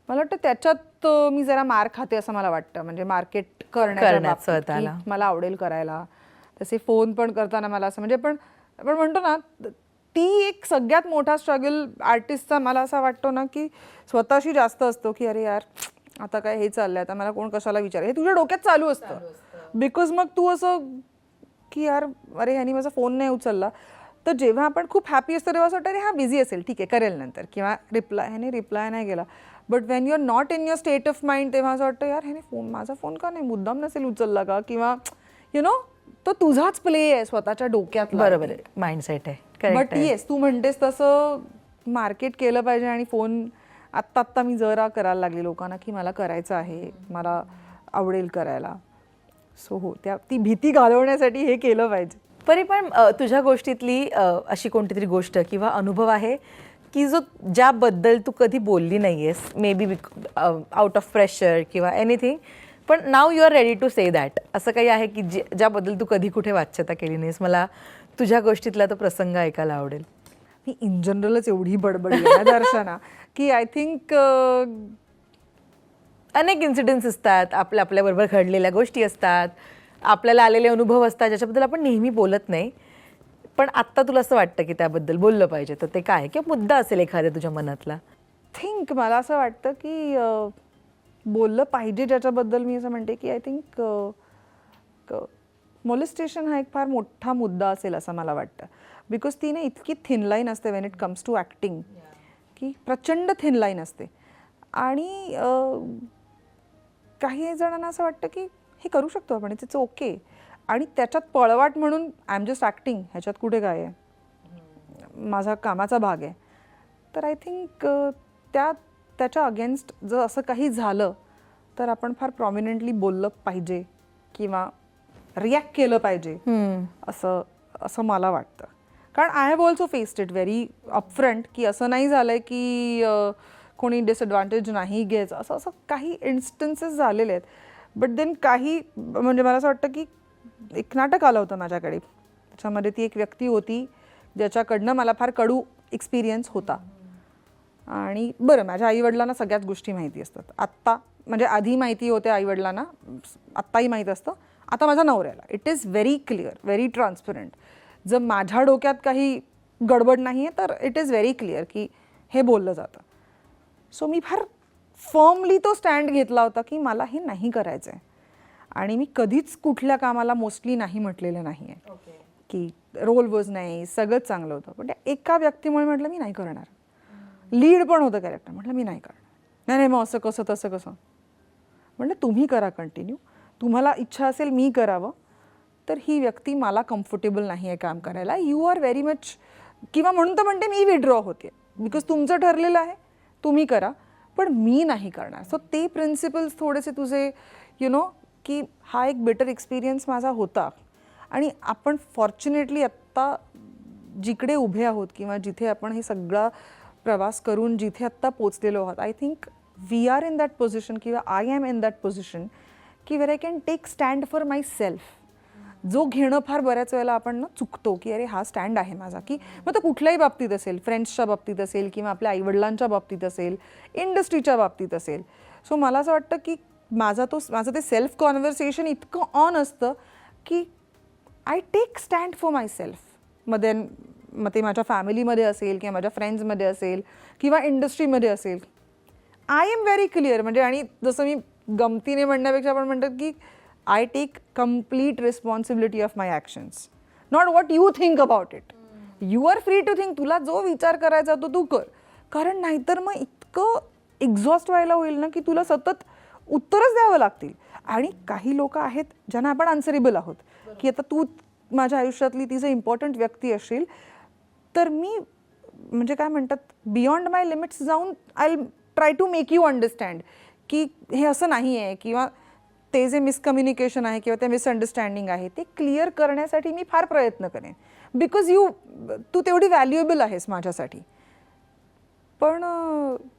मला वाटतं त्याच्यात मी जरा मार खाते असं मला वाटतं, म्हणजे मार्केट करण्याच्या मला आवडेल करायला. तसे फोन पण करताना मला असं म्हणजे आपण म्हणतो ना ती एक सगळ्यात मोठा स्ट्रगल आर्टिस्टचा मला असा वाटतो ना की स्वतःशी जास्त असतो की अरे यार आता काय हे चाललंय, आता मला कोण कशाला विचार, हे तुझ्या डोक्यात चालू असतं. बिकॉज मग तू असं की यार अरे ह्यानी माझा फोन नाही उचलला, तर जेव्हा आपण खूप हॅपी असतो तेव्हा असं वाटतं अरे हा बिझी असेल, ठीक आहे करेल नंतर, किंवा ह्याने रिप्लाय नाही केला. But when you are not in your state of mind तेव्हा असं वाटतं यार ह्याने माझा फोन का नाही, मुद्दाम नसेल उचलला का, किंवा यु नो तो तुझाच प्ले आहे स्वतःच्या डोक्यात. बरोबर आहे, माइंडसेट आहे. बट येस तू म्हणतेस तसं मार्केट केलं पाहिजे. आणि फोन आत्ता मी जरा करायला लागले लोकांना की मला करायचं आहे, मला आवडेल करायला. सो हो, ती भीती घालवण्यासाठी हे केलं पाहिजे. पण तुझ्या गोष्टीतली अशी कोणती तरी गोष्ट किंवा अनुभव आहे की ज्याबद्दल तू कधी बोलली नाहीयेस, maybe out of pressure किंवा एनिथिंग, पण now you are ready to say that, असं काही आहे की ज्याबद्दल तू कधी कुठे वाच्यता केली नाहीस? मला तुझ्या गोष्टीतला तो प्रसंग ऐकायला आवडेल. मी इन जनरलच एवढी बडबडी आहे दर्शना की आय थिंक अनेक इन्सिडेंट्स असतात, आपल्याबरोबर घडलेल्या गोष्टी असतात, आपल्याला आलेले अनुभव असतात ज्याच्याबद्दल आपण नेहमी बोलत नाही, पण आत्ता तुला असं वाटतं की त्याबद्दल बोललं पाहिजे, तर ते काय किंवा मुद्दा असेल एखाद्या तुझ्या मनातला? थिंक मला असं वाटतं की बोललं पाहिजे ज्याच्याबद्दल मी असं म्हणते की आय थिंक मोलेस्टेशन हा एक फार मोठा मुद्दा असेल असं मला वाटतं. बिकॉज ती ना इतकी थिन लाईन असते when it comes to acting, की प्रचंड थिन लाईन असते. आणि काही जणांना असं वाटतं की हे करू शकतो आपण, इट्स ओके, आणि त्याच्यात पळवाट म्हणून आय एम जस्ट ॲक्टिंग, ह्याच्यात कुठे काय आहे, माझा कामाचा भाग आहे. तर आय थिंक त्याच्या अगेन्स्ट जर असं काही झालं तर आपण फार प्रॉमिनंटली बोललं पाहिजे किंवा रिॲक्ट केलं पाहिजे असं मला वाटतं. कारण I have also faced it very upfront, की असं नाही झालंय की कोणी डिसएडव्हान्टेज नाही घ्यायचं, असं काही इन्स्टन्सेस झालेले आहेत. बट देन काही म्हणजे मला असं वाटतं की एक नाटक आलं होतं माझ्याकडे, त्याच्यामध्ये ती एक व्यक्ती होती ज्याच्याकडनं मला फार कडू एक्सपिरियन्स होता. आणि बरं, माझ्या आईवडिलांना सगळ्याच गोष्टी माहिती असतात. आत्ता म्हणजे आधी माहिती होत्या आईवडिलांना, आत्ताही माहीत असतं. आता माझ्या नवऱ्याला it is very clear, very transparent. जर माझ्या डोक्यात काही गडबड नाही आहे तर इट इज व्हेरी क्लिअर की हे बोललं जातं. सो मी फार फर्मली तो स्टँड घेतला होता की मला हे नाही करायचं आहे. आणि मी कधीच कुठल्या कामाला मोस्टली नाही म्हटलेलं नाही आहे, की रोल वॉज नाही, सगळंच चांगलं होतं. पण त्या एका व्यक्तीमुळे म्हटलं मी नाही करणार. लीड पण होतं कॅरेक्टर, म्हटलं मी नाही करणार. नाही मग असं कसं तसं कसं. म्हटलं तुम्ही करा कंटिन्यू, तुम्हाला इच्छा असेल मी करावं, तर ही व्यक्ती मला कम्फर्टेबल नाही आहे काम करायला. यू आर व्हेरी मच, किंवा म्हणून तर म्हणते मी विड्रॉ होते, बिकॉज तुमचं ठरलेलं आहे, तुम्ही करा, पण मी नाही करणार. सो ते प्रिन्सिपल्स थोडेसे तुझे की हा एक बेटर एक्सपिरियन्स माझा होता. आणि आपण फॉर्च्युनेटली आत्ता जिकडे उभे आहोत किंवा जिथे आपण हे सगळा प्रवास करून जिथे आत्ता पोचलेलो आहोत, I think we are in that position किंवा I am in that position की where I can take stand for myself. जो घेणं फार बऱ्याच वेळेला आपण ना चुकतो, की अरे हा स्टँड आहे माझा, की मग तो कुठल्याही बाबतीत असेल, फ्रेंड्सच्या बाबतीत असेल किंवा आपल्या आईवडिलांच्या बाबतीत असेल, इंडस्ट्रीच्या बाबतीत असेल. सो मला असं वाटतं की माझं ते सेल्फ कॉन्व्हर्सेशन इतकं ऑन असतं की I take stand for myself. मग ते माझ्या फॅमिलीमध्ये असेल किंवा माझ्या फ्रेंड्समध्ये असेल किंवा इंडस्ट्रीमध्ये असेल. I am very clear. म्हणजे आणि जसं मी गमतीने म्हणण्यापेक्षा आपण म्हणतात की I take complete responsibility of my actions, not what you think about it. You are free to think, तुला जो विचार करायचा तो तू कर. कारण नाहीतर मग इतकं एक्झॉस्ट व्हायला होईल ना की तुला सतत उत्तरच द्यावं लागतील. आणि काही लोक आहेत ज्यांना आपण आन्सरेबल आहोत, की आता तू माझ्या आयुष्यातली ती जर इम्पॉर्टंट व्यक्ती असेल तर मी म्हणजे काय म्हणतात बियॉन्ड माय लिमिट्स जाऊन I try to make you understand की हे असं नाही आहे, किंवा ते जे मिसकम्युनिकेशन आहे किंवा ते मिसअंडरस्टँडिंग आहे ते क्लिअर करण्यासाठी मी फार प्रयत्न करेन. बिकॉज तू तेवढी व्हॅल्युएबल आहेस माझ्यासाठी. पण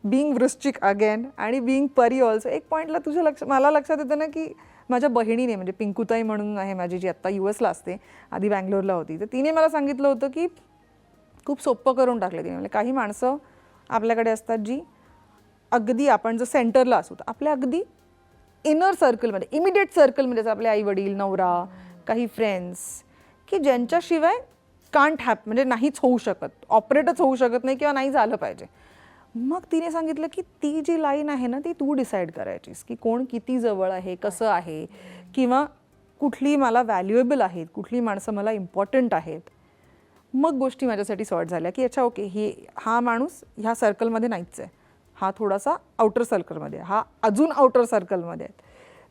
बिईंग वृश्चिक अगेन आणि बिईंग परी ऑल्सो, एक पॉईंटला मला लक्षात येतं ना की माझ्या बहिणीने, म्हणजे पिंकुताई म्हणून आहे माझी, जी आत्ता US ला असते, आधी बँगलोरला होती, तर तिने मला सांगितलं होतं की खूप सोपं करून टाकलं तिने. म्हणजे काही माणसं आपल्याकडे असतात जी अगदी आपण जर सेंटरला असू तर आपल्या अगदी इनर सर्कलमध्ये, इमिडिएट सर्कलमध्ये आपले आई वडील, नवरा, काही फ्रेंड्स, की ज्यांच्याशिवाय कांट म्हणजे नाहीच होऊ शकत, ऑपरेटच होऊ शकत नाही किंवा नाही झालं पाहिजे. मग तिने सांगितलं की ती जी लाईन आहे ना ती तू डिसाईड करायचीस, की कोण किती जवळ आहे, कसं आहे, किंवा कुठली मला व्हॅल्युएबल आहेत, कुठली माणसं मला इम्पॉर्टंट आहेत. मग गोष्टी माझ्यासाठी सॉर्ट झाल्या की अच्छा ओके, हा माणूस ह्या सर्कलमध्ये नाहीच आहे, हा थोडासा आउटर सर्कलमध्ये, हा अजून आउटर सर्कलमध्ये आहे.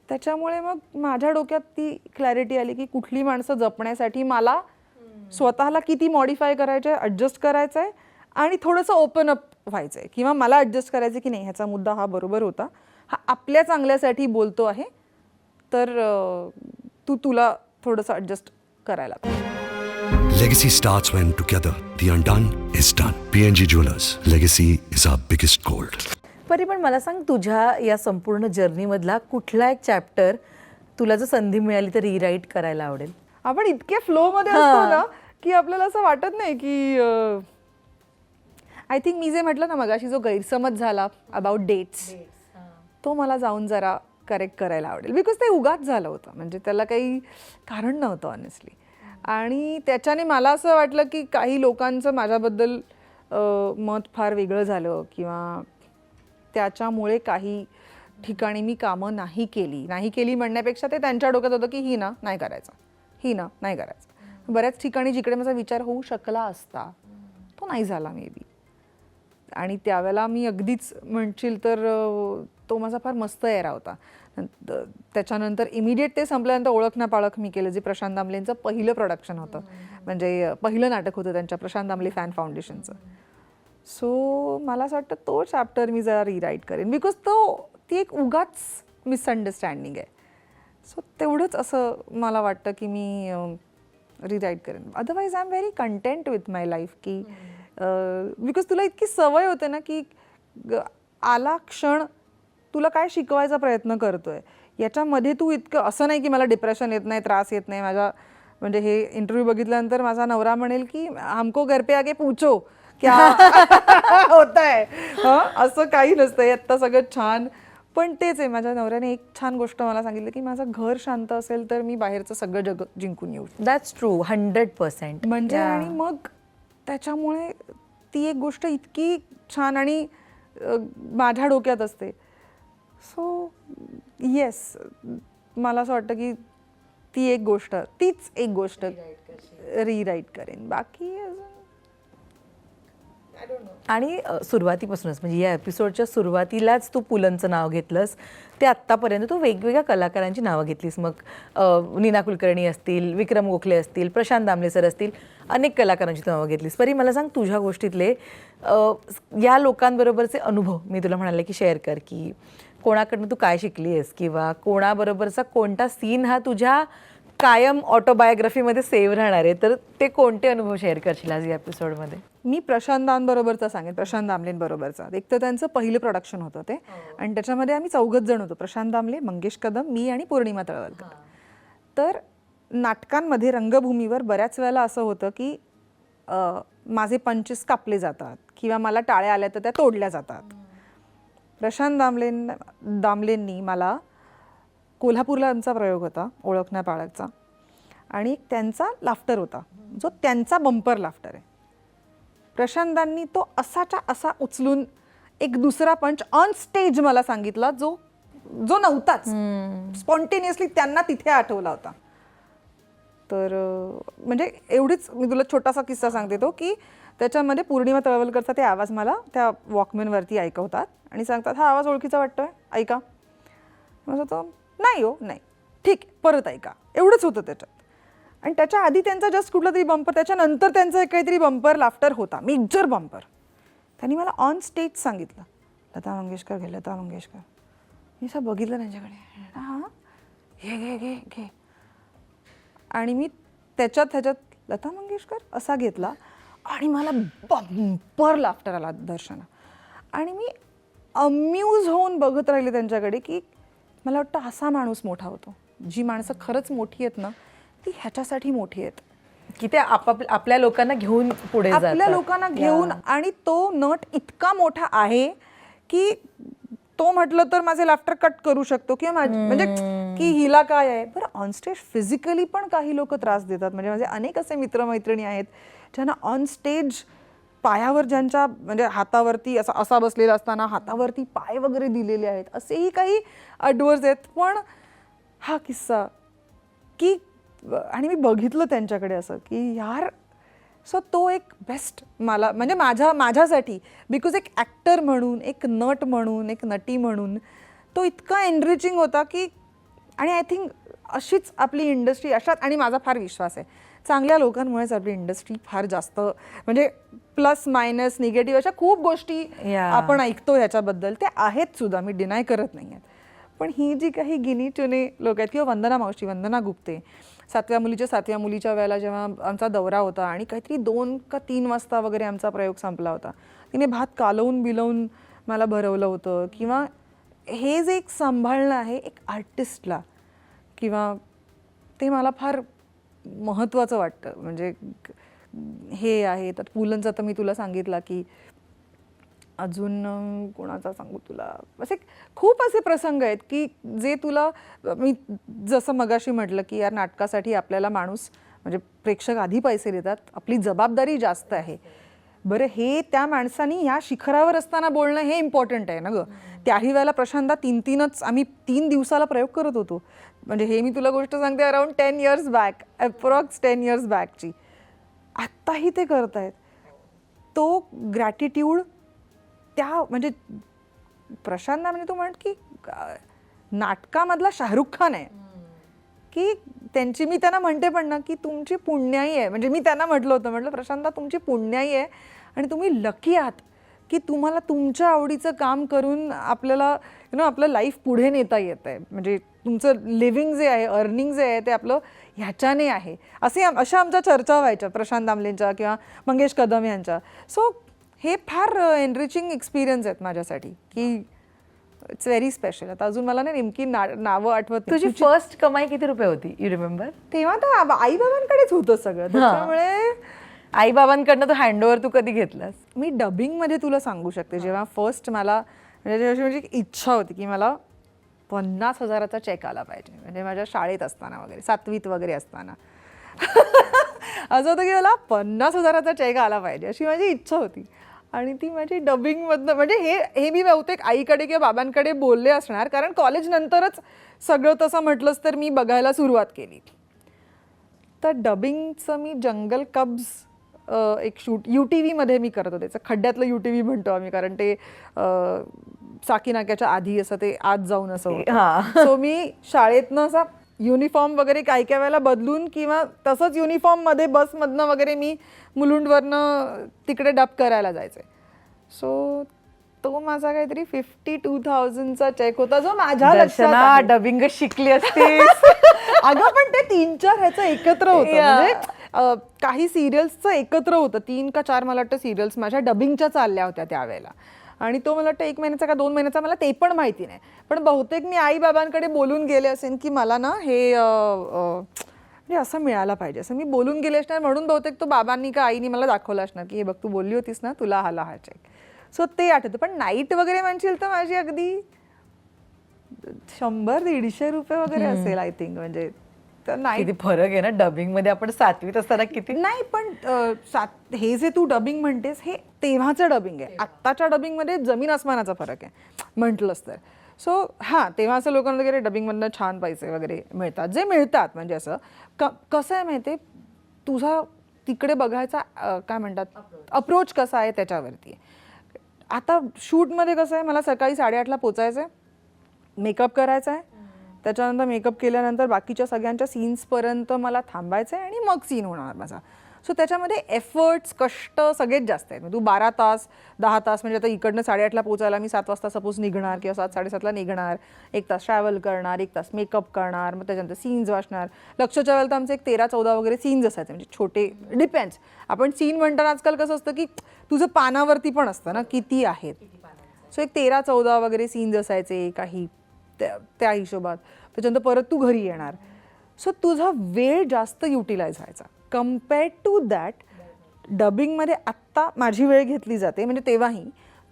त्याच्यामुळे मग माझ्या डोक्यात ती क्लॅरिटी आली की कुठली माणसं जपण्यासाठी मला स्वतःला किती मॉडिफाय करायचं आहे, ॲडजस्ट करायचं आहे आणि थोडंसं ओपन अप व्हायचं आहे, किंवा मला ॲडजस्ट करायचं की नाही ह्याचा मुद्दा हा बरोबर होता, हा आपल्या चांगल्यासाठी बोलतो आहे, तर तुला थोडंसं ॲडजस्ट करायला पाहिजे. Legacy starts when together the undone is done. PNG Jewelers. Legacy is our biggest gold. परी, पण मला सांग, तुझ्या या संपूर्ण जर्नीमधला कुठला एक चॅप्टर तुला जर संधी मिळाली तर रिराईट करायला आवडेल? आपण इतके फ्लोमध्ये असतो ना की आपल्याला असं वाटत नाही की आय थिंक मी जे म्हटलं ना मगाशी, जो गैरसमज झाला अबाउट डेट्स, तो मला जाऊन जरा करेक्ट करायला आवडेल. बिकॉज ते उगाच झालं होतं, म्हणजे त्याला काही कारण नव्हतं ऑनेस्टली. आणि त्याच्याने मला असं वाटलं की काही लोकांचं माझ्याबद्दल मत फार वेगळं झालं, किंवा त्याच्यामुळे काही ठिकाणी मी कामं नाही केली म्हणण्यापेक्षा ते त्यांच्या डोक्यात होतं की ही ना नाही करायचं. बऱ्याच ठिकाणी जिकडे माझा विचार होऊ शकला असता तो नाही झाला मे बी. आणि त्यावेळेला मी अगदीच म्हणशील तर तो माझा फार मस्त एरा होता. त्याच्यानंतर इमिडिएट ते संपल्यानंतर ओळख ना पाळख मी केलं, जे प्रशांत दामलेंचं पहिलं प्रोडक्शन होतं, म्हणजे पहिलं नाटक होतं त्यांच्या प्रशांत दामले फॅन फाउंडेशनचं. सो मला असं वाटतं तो चॅप्टर मी जरा रिराईट करेन, बिकॉज ती एक उगाच मिसअंडरस्टँडिंग आहे. सो तेवढंच असं मला वाटतं की मी रिराईट करेन. Otherwise I am very content with my life की बिकॉज तुला इतकी सवय होते ना की आला क्षण तुला काय शिकवायचा प्रयत्न करतोय याच्यामध्ये तू इतकं, असं नाही की मला डिप्रेशन येत नाही, त्रास येत नाही. माझा म्हणजे हे इंटरव्ह्यू बघितल्यानंतर माझा नवरा म्हणेल की हमको घर पे आगे पूछो क्या होत आहे. असं काही नसतं, आत्ता सगळं छान. पण तेच आहे, माझ्या नवऱ्याने एक छान गोष्ट मला सांगितलं की माझं घर शांत असेल तर मी बाहेरचं सगळं जग जिंकून येऊ. That's true, 100%. म्हणजे आणि मग त्याच्यामुळे ती एक गोष्ट इतकी छान आणि माझ्या डोक्यात असते. सो येस, मला असं वाटतं की तीच एक गोष्ट रिराईट करेन. बाकी आणि सुरुवातीपासूनच म्हणजे या एपिसोडच्या सुरुवातीलाच तू पुलंचं नाव घेतलंस, ते आत्तापर्यंत तू वेगवेगळ्या कलाकारांची नावं घेतलीस. मग नीना कुलकर्णी असतील, विक्रम गोखले असतील, प्रशांत दामले सर असतील, अनेक कलाकारांची नावं घेतलीस. परी मला सांग, तुझ्या गोष्टीतले या लोकांबरोबरचे अनुभव मी तुला म्हणाले की शेअर कर, की कोणाकडनं तू काय शिकली आहेस किंवा कोणाबरोबरचा कोणता सीन हा तुझ्या कायम ऑटोबायोग्राफीमध्ये सेव्ह राहणार आहे, तर ते कोणते अनुभव शेअर करशील आज या एपिसोडमध्ये? मी प्रशांत दामलेंबरोबरचा सांगेन, प्रशांत दामलेंबरोबरचा. एक तर त्यांचं पहिलं प्रोडक्शन होतं ते, आणि त्याच्यामध्ये आम्ही 4 जण होतो, प्रशांत दामले, मंगेश कदम, मी आणि पौर्णिमा तळवलकर. तर नाटकांमध्ये रंगभूमीवर बऱ्याच वेळेला असं होतं की माझे पंचेस कापले जातात किंवा मला टाळ्या आल्या तर त्या तोडल्या जातात. प्रशांत दामलेंनी मला, कोल्हापूरला आमचा प्रयोग होता ओळखण्या पाळकचा, आणि त्यांचा लाफ्टर होता जो त्यांचा बंपर लाफ्टर आहे. प्रशांतांनी तो असाच्या असा उचलून एक दुसरा पंच ऑन स्टेज मला सांगितला, जो नव्हताच, स्पॉन्टेनियसली त्यांना तिथे आठवला होता. तर म्हणजे एवढीच मी तुला छोटासा किस्सा सांगते तो, की त्याच्यामध्ये पौर्णिमा तळवलकरचा ते आवाज मला त्या वॉकमॅनवरती ऐकवतात आणि सांगतात, हा आवाज ओळखीचा वाटतोय, ऐका. माझं तो नाही हो, नाही, ठीक आहे, परत ऐका, एवढंच होतं त्याच्यात. आणि त्याच्या आधी त्यांचा जस्ट कुठला तरी बंपर, त्याच्यानंतर त्यांचा एक काहीतरी बंपर लाफ्टर होता, मेजर बंपर. त्यांनी मला ऑन स्टेज सांगितलं, लता मंगेशकर घे, लता मंगेशकर. मी असं बघितलं त्यांच्याकडे, हां घे घे घे घे, आणि मी त्याच्यात लता मंगेशकर असा घेतला आणि मला बंपर लाफ्टर आला दर्शना. आणि मी अम्यूज होऊन बघत राहिले त्यांच्याकडे, की मला वाटतं असा माणूस मोठा होतो. जी माणसं खरंच मोठी आहेत ना, ती ह्याच्यासाठी मोठी आहेत की ते आपल्या लोकांना घेऊन पुढे जातात. आपल्या लोकांना घेऊन. आणि तो नट इतका मोठा आहे की तो म्हटलं तर माझे लाफ्टर कट करू शकतो किंवा म्हणजे की हिला काय आहे. बरं, ऑनस्टेज फिजिकली पण काही लोक त्रास देतात. म्हणजे माझे अनेक असे मित्रमैत्रिणी आहेत ज्यांना ऑनस्टेज पायावर, ज्यांच्या म्हणजे हातावरती असा बसलेला असताना हातावरती पाय वगैरे दिलेले आहेत, असेही काही अडवर्स आहेत. पण हा किस्सा की, आणि मी बघितलं त्यांच्याकडे असं की यार, सो तो एक बेस्ट मला म्हणजे माझ्यासाठी, बिकॉज एक ॲक्टर म्हणून, एक नट म्हणून, एक नटी म्हणून तो इतका एनरिचिंग होता की. आणि आय थिंक अशीच आपली इंडस्ट्री, अशात, आणि माझा फार विश्वास आहे, चांगल्या लोकांमुळेच आपली इंडस्ट्री फार जास्त म्हणजे प्लस मायनस निगेटिव्ह अशा खूप गोष्टी आपण ऐकतो ह्याच्याबद्दल, ते आहेत सुद्धा, मी डिनाय करत नाही आहेत. पण ही जी काही गिनी चुनी लोक आहेत, किंवा वंदना मावशी, वंदना गुप्ते, 7व्या मुलीच्या वेळेला जेव्हा आमचा दौरा होता आणि काहीतरी 2 का 3 वाजता वगैरे आमचा प्रयोग संपला होता, तिने भात कालवून बिलवून मला भरवलं होतं. किंवा हे जे एक सांभाळणं आहे एक आर्टिस्टला, किंवा ते मला फार महत्त्वाचं वाटतं. म्हणजे हे आहे. तर पुलंचं तर मी तुला सांगितलं, की अजून कोणाचा सांगू तुला, असे खूप असे प्रसंग आहेत की जे तुला, मी जसं मगाशी म्हटलं की यार, नाटकासाठी आपल्याला माणूस म्हणजे प्रेक्षक आधी पैसे देतात, आपली जबाबदारी जास्त आहे. बरं, हे त्या माणसानी ह्या शिखरावर असताना बोलणं हे इम्पॉर्टंट आहे ना गं. त्याही वेळेला प्रशांतदा 3-3च आम्ही 3 दिवसाला प्रयोग करत होतो. म्हणजे हे मी तुला गोष्ट सांगते around 10 years back, approx 10 years बॅकची. आत्ताही ते करतायत. तो ग्रॅटिट्यूड त्या म्हणजे प्रशांतदा, म्हणजे तू म्हणत की नाटकामधला शाहरुख खान आहे की त्यांची, मी त्यांना म्हणते पण ना की तुमची पुण्याई आहे. म्हणजे मी त्यांना म्हटलं होतं, म्हटलं प्रशांतदा तुमची पुण्याई आहे आणि तुम्ही लकी आहात की तुम्हाला तुमच्या आवडीचं काम करून आपल्याला आपलं लाईफ पुढे नेता येत आहे, म्हणजे तुमचं लिव्हिंग जे आहे, अर्निंग जे आहे ते आपलं ह्याच्याने आहे, अशा आमच्या चर्चा व्हायच्या प्रशांत दामलेंच्या किंवा मंगेश कदम यांच्या. सो हे फार एनरिचिंग एक्सपिरियन्स आहेत माझ्यासाठी, की इट्स व्हेरी स्पेशल. आता अजून मला ना नेमकी नावं आठवत नाही. तुझी फर्स्ट कमाई किती रुपये होती, यू रिमेंबर? तेव्हा तर आई बाबांकडेच होतं सगळं, त्याच्यामुळे आई बाबांकडनं तो हँडओव्हर तू कधी घेतलास? मी डबिंगमध्ये तुला सांगू शकते, जेव्हा फर्स्ट मला म्हणजे अशी म्हणजे इच्छा होती की मला 50,000चा चेक आला पाहिजे, म्हणजे माझ्या शाळेत असताना वगैरे 7वीत वगैरे असताना असं होतं की मला 50,000चा चेक आला पाहिजे अशी माझी इच्छा होती. आणि ती माझी डबिंगमधनं म्हणजे हे मी बहुतेक आईकडे किंवा बाबांकडे बोलले असणार, कारण कॉलेज नंतरच सगळं तसं म्हटलंच तर मी बघायला सुरुवात केली. तर डबिंगचं मी जंगल कब्ज एक शूट UTV मध्ये मी करत होते. खड्ड्यातलं UTV म्हणतो आम्ही, कारण ते साकीनाक्याच्या आधी असं ते आत जाऊन असं होतं. सो मी शाळेतनं असा युनिफॉर्म वगैरे काही काही वेळेला बदलून किंवा तसंच युनिफॉर्ममध्ये बसमधनं वगैरे मी मुलुंडवरनं तिकडे डब करायला जायचे. सो तो माझा काहीतरी 52,000चा चेक होता, जो माझ्या लक्षात आहे. डबिंग शिकली असते. अगं पण ते 3-4 ह्याचं एकत्र होतं, म्हणजे काही सिरियल्सचं एकत्र होतं. 3 का 4 मला वाटतं सिरियल्स माझ्या डबिंगच्या चालल्या होत्या त्यावेळेला, आणि तो मला वाटतं 1 महिन्याचा का 2 महिन्याचा, मला ते पण माहिती नाही. पण बहुतेक मी आई बाबांकडे बोलून गेले असेल की मला ना हे म्हणजे असं मिळायला पाहिजे, असं मी बोलून गेले असणार, म्हणून बहुतेक तो बाबांनी का आईनी मला दाखवलं असणार की हे बघ तू बोलली होतीस ना, तुला आला हा चेक. सो ते आठवतं. पण नाईट वगैरे म्हणशील तर माझी अगदी 100-150 रुपये वगैरे असेल आय थिंक. म्हणजे किती फरक आहे ना डबिंग मध्ये. आपण 7वीत असताना किती नाही, पण हे जे तू डबिंग म्हणतेस हे तेव्हाचं डबिंग आहे. आत्ताच्या डबिंगमध्ये जमीन आसमानाचा फरक आहे म्हटलंच तर. सो हां, तेव्हाचं लोकांना वगैरे डबिंगमधनं छान पैसे वगैरे मिळतात, जे मिळतात. म्हणजे असं कसं आहे माहिती आहे, तुझा तिकडे बघायचा काय म्हणतात अप्रोच कसा आहे त्याच्यावरती आहे. आता शूटमध्ये कसं आहे, मला सकाळी 8:30ला पोचायचं आहे, मेकअप करायचा आहे, त्याच्यानंतर मेकअप केल्यानंतर बाकीच्या सगळ्यांच्या सीन्सपर्यंत मला थांबायचं आहे आणि मग सीन होणार माझा. सो त्याच्यामध्ये एफर्ट्स, कष्ट सगळेच जास्त आहेत. तू 12 तास 10 तास, म्हणजे आता इकडनं 8:30ला पोचायला मी 7 वाजता सपोज निघणार किंवा 7-7:30ला निघणार, 1 तास ट्रॅव्हल करणार, 1 तास मेकअप करणार, मग त्याच्यानंतर सीन्स वाचणार. लक्षच्या वेळेला तर आमचे एक 13-14 वगैरे सीन्स असायचे, म्हणजे छोटे, डिपेंड्स. आपण सीन म्हणताना आजकाल कसं असतं की तुझं पानावरती पण असतं ना किती आहेत. सो एक 13-14 वगैरे सीन्स असायचे काही त्या हिशोबात. त्याच्यानंतर परत तू घरी येणार. सो तुझा वेळ जास्त युटिलाइज व्हायचा कम्पेअर्ड टू दॅट. डबिंगमध्ये आत्ता माझी वेळ घेतली जाते, म्हणजे तेव्हाही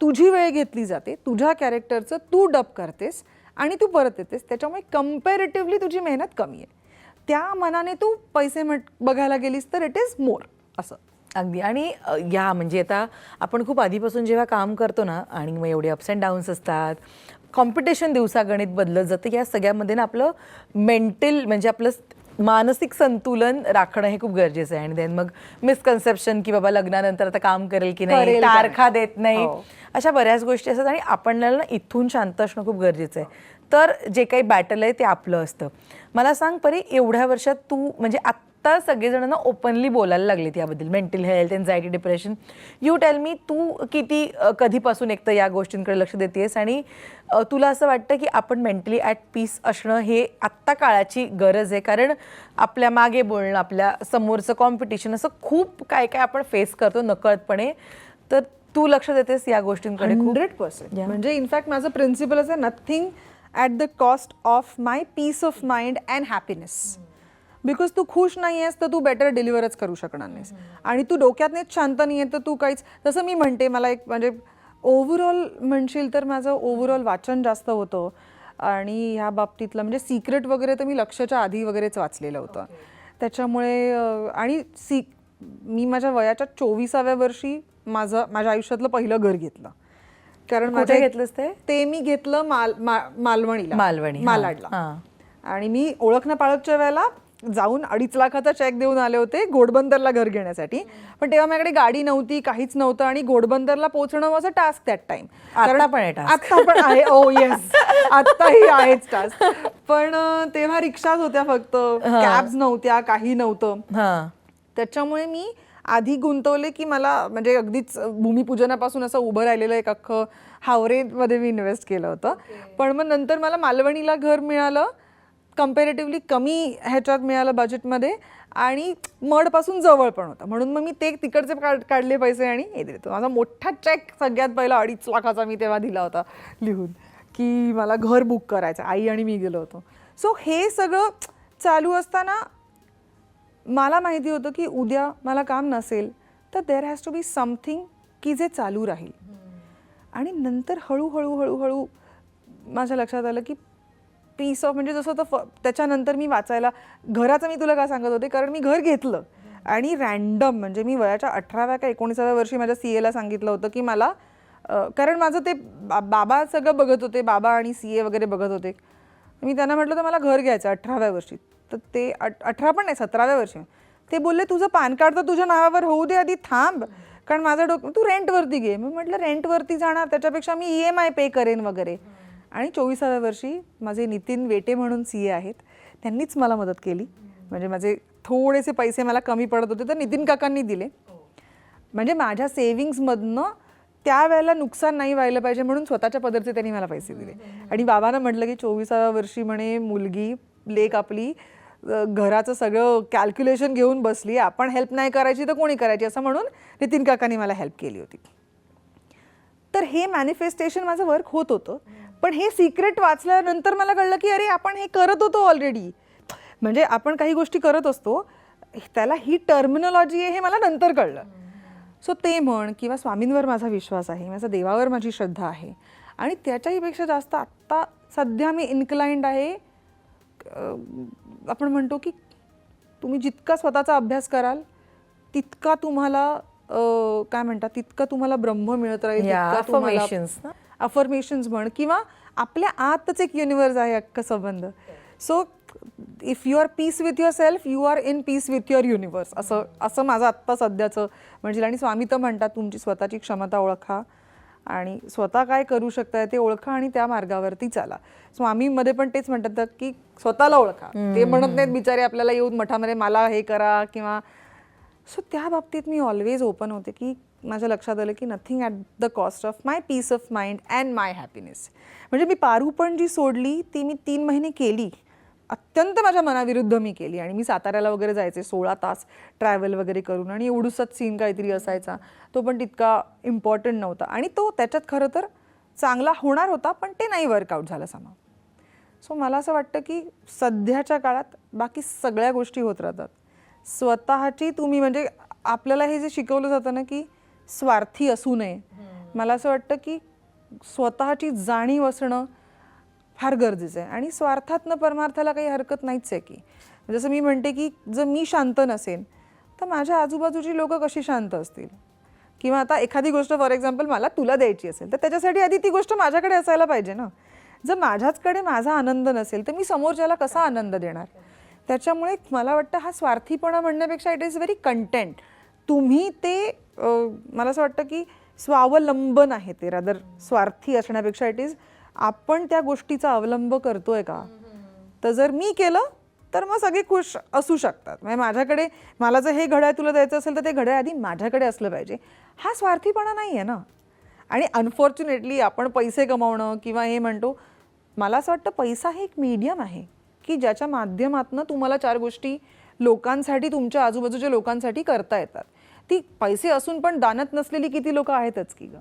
तुझी वेळ घेतली जाते, तुझ्या कॅरेक्टरचं तू डब करतेस आणि तू परत येतेस, त्याच्यामुळे कम्पॅरेटिव्हली तुझी मेहनत कमी आहे. त्या मनाने तू पैसे बघायला गेलीस तर इट इज मोर असं. अगदी. आणि या म्हणजे आता आपण खूप आधीपासून जेव्हा काम करतो ना, आणि मग एवढे अप्स अँड डाऊन्स असतात, कॉम्पिटिशन दिवसागणित बदलत जातं, या सगळ्यामध्ये ना आपलं मेंटल म्हणजे आपलं मानसिक संतुलन राखणं हे खूप गरजेचं आहे. आणि देन मग मिसकन्सेप्शन की बाबा लग्नानंतर आता काम करेल की नाही, तारखा देत नाही, अशा बऱ्याच गोष्टी असतात. आणि आपल्याला ना इथून शांत असणं खूप गरजेचं आहे. तर जे काही बॅटल आहे ते आपलं असतं. मला सांग परी, एवढ्या वर्षात तू म्हणजे आत्ता सगळेजण ओपनली बोलायला लागलेत याबद्दल, mental health, anxiety, depression. You tell me, तू किती कधीपासून एक तर या गोष्टींकडे लक्ष देतेस, आणि तुला असं वाटतं की आपण मेंटली ॲट पीस असणं हे आत्ता काळाची गरज आहे? कारण आपल्या मागे बोलणं, आपल्या समोरचं कॉम्पिटिशन, असं खूप काय काय आपण फेस करतो नकळतपणे. तर तू लक्ष देतेस या गोष्टींकडे? 100%. म्हणजे इनफॅक्ट माझं प्रिन्सिपल असं, nothing at the cost of my peace of mind and happiness. Because तू खुश नाही आहेस तर तू बेटर डिलिव्हरच करू शकणार नाहीस. आणि तू डोक्यातनेच शांत नाही आहे तर तू काहीच. जसं मी म्हणते, मला एक म्हणजे ओव्हरऑल म्हणशील तर माझं ओव्हरऑल वाचन जास्त होतं, आणि ह्या बाबतीतलं म्हणजे सिक्रेट वगैरे तर मी लक्षच्या आधी वगैरेच वाचलेलं होतं. त्याच्यामुळे आणि मी माझ्या वयाच्या 24व्या वर्षी माझ्या आयुष्यातलं पहिलं घर घेतलं. कारण कुठे घेतलंस ते? मी घेतलं मालवणीला, मालाडला. आणि मी ओळखणं पाळखच्या वेळेला जाऊन 2.5 लाखाचा चेक देऊन आले होते घोडबंदरला घर घेण्यासाठी. पण तेव्हा माझ्याकडे गाडी नव्हती, काहीच नव्हतं, आणि घोडबंदरला पोहोचणं was a task that time. आता पण आहे. ओ येस, आत्ताही आहेच टास्क. पण तेव्हा रिक्षाच होत्या फक्त, कॅब्स नव्हत्या, काही नव्हतं. त्याच्यामुळे मी आधी गुंतवले की मला म्हणजे अगदीच भूमिपूजनापासून असं उभं राहिलेलं एक अख्खं हावरेमध्ये मी इन्व्हेस्ट केलं होतं. पण मग नंतर मला मालवणीला घर मिळालं, कम्पॅरेटिव्हली कमी ह्याच्यात मिळालं बजेटमध्ये आणि मडपासून जवळ पण होतं, म्हणून मग मी ते तिकडचे काढले पैसे आणि हे दिले. माझा मोठा चेक सगळ्यात पहिला 2.5 लाखाचा मी तेव्हा दिला होता लिहून की मला घर बुक करायचं. आई आणि मी गेलो होतो. सो हे सगळं चालू असताना मला माहिती होतं की उद्या मला काम नसेल तर there has to be something की जे चालू राहील. आणि नंतर हळूहळू माझ्या लक्षात आलं की पीस ऑफ म्हणजे जसं तर त्याच्यानंतर मी वाचायला घराचं मी तुला काय सांगत होते, कारण मी घर घेतलं आणि रँडम म्हणजे मी वयाच्या 18व्या का 19व्या वर्षी माझ्या CA सांगितलं होतं की मला कारण माझं ते बाबा सगळं बघत होते, बाबा आणि CA वगैरे बघत होते. मी त्यांना म्हटलं तर मला घर घ्यायचं 18व्या वर्षी. तर ते 18 पण नाही 17व्या वर्षी ते बोलले तुझं पॅन कार्ड तर तुझ्या नावावर होऊ दे आधी, थांब, कारण माझं डोकं तू रेंटवरती घे. मी म्हटलं रेंटवरती जाणार त्याच्यापेक्षा मी EMI पे करेन वगैरे. आणि 24व्या वर्षी माझे नितीन वेटे म्हणून CA आहेत, त्यांनीच मला मदत केली. म्हणजे माझे थोडेसे पैसे मला कमी पडत होते तर नितीन काकांनी दिले. म्हणजे माझ्या सेव्हिंग्समधनं त्यावेळेला नुकसान नाही व्हायला पाहिजे म्हणून स्वतःच्या पदरचे त्यांनी मला पैसे दिले. आणि बाबांना म्हटलं की 24व्या वर्षी म्हणे मुलगी लेक आपली घराचं सगळं कॅल्क्युलेशन घेऊन बसली, आपण हेल्प नाही करायची तर कोणी करायची, असं म्हणून नितीन काकांनी मला हेल्प केली होती. तर हे मॅनिफेस्टेशन माझं वर्क होत होतं. पण हे सिक्रेट वाचल्यानंतर मला कळलं की अरे आपण हे करत होतो ऑलरेडी. म्हणजे आपण काही गोष्टी करत असतो, त्याला ही टर्मिनॉलॉजी आहे हे मला नंतर कळलं. सो ते म्हण किंवा स्वामींवर माझा विश्वास आहे, माझा देवावर माझी श्रद्धा आहे. आणि त्याच्याहीपेक्षा जास्त आत्ता सध्या मी इन्क्लाइंड आहे, आपण म्हणतो की तुम्ही जितका स्वतःचा अभ्यास कराल तितका तुम्हाला काय म्हणतात तितकं तुम्हाला ब्रह्म मिळत राहील. अफर्मेशन्स म्हण किंवा आपल्या आतच एक युनिवर्स आहे अख्खा संबंध. So if you are peace with yourself you are in peace with your universe, असं माझं आत्ता सध्याचं म्हणजे. आणि स्वामी तर म्हणतात तुमची स्वतःची क्षमता ओळखा आणि स्वतः काय करू शकताय ते ओळखा आणि त्या मार्गावरती चाला. स्वामीमध्ये पण तेच म्हणतात की स्वतःला ओळखा. ते म्हणत नाहीत बिचारे आपल्याला येऊन मठामध्ये मला हे करा किंवा. सो त्या बाबतीत मी ऑलवेज ओपन होते की माझ्या लक्षात आलं की nothing at the cost of my peace of mind and my happiness. म्हणजे मी पारू पण जी सोडली ती मी 3 महिने केली, अत्यंत माझ्या मनाविरुद्ध मी केली. आणि मी साताऱ्याला वगैरे जायचे 16 तास ट्रॅव्हल वगैरे करून आणि एवढूसाच सीन काहीतरी असायचा, तो पण तितका इम्पॉर्टंट नव्हता आणि तो त्याच्यात खरं तर चांगला होणार होता पण ते नाही वर्कआउट झालं समा. सो मला असं वाटतं की सध्याच्या काळात बाकी सगळ्या गोष्टी होत राहतात. स्वतःची तुम्ही म्हणजे आपल्याला हे जे शिकवलं जातं ना की स्वार्थी असू नये, मला असं वाटतं की स्वतःची जाणीव असणं फार गरजेचं आहे. आणि स्वार्थातनं परमार्थाला काही हरकत नाहीच आहे की. जसं मी म्हणते की जर मी शांत नसेन तर माझ्या आजूबाजूची लोक कशी शांत असतील. किंवा आता एखादी गोष्ट फॉर एक्झाम्पल मला तुला द्यायची असेल तर त्याच्यासाठी आधी ती गोष्ट माझ्याकडे असायला पाहिजे ना. जर माझ्याचकडे माझा आनंद नसेल तर मी समोरच्याला कसा आनंद देणार. त्याच्यामुळे मला वाटतं हा स्वार्थीपणा म्हणण्यापेक्षा इट इज व्हेरी कंटेंट. तुम्ही ते मला असं वाटतं की स्वावलंबन आहे ते, रादर स्वार्थी असण्यापेक्षा इट इज आपण त्या गोष्टीचा अवलंब करतोय का. तर जर मी केलं तर मग सगळे खुश असू शकतात. म्हणजे माझ्याकडे मला जर हे घड्याळ तुला द्यायचं असेल तर ते घड्याळ आधी माझ्याकडे असलं पाहिजे. हा स्वार्थीपणा नाही आहे ना. आणि अनफॉर्च्युनेटली आपण पैसे कमावणं किंवा हे म्हणतो, मला असं वाटतं पैसा हे एक मीडियम आहे की ज्याच्या माध्यमातून तुम्हाला 4 गोष्टी लोकांसाठी तुमच्या आजूबाजूच्या लोकांसाठी करता येतात. ती पैसे असून पण दानत नसलेली किती लोक आहेतच की ग.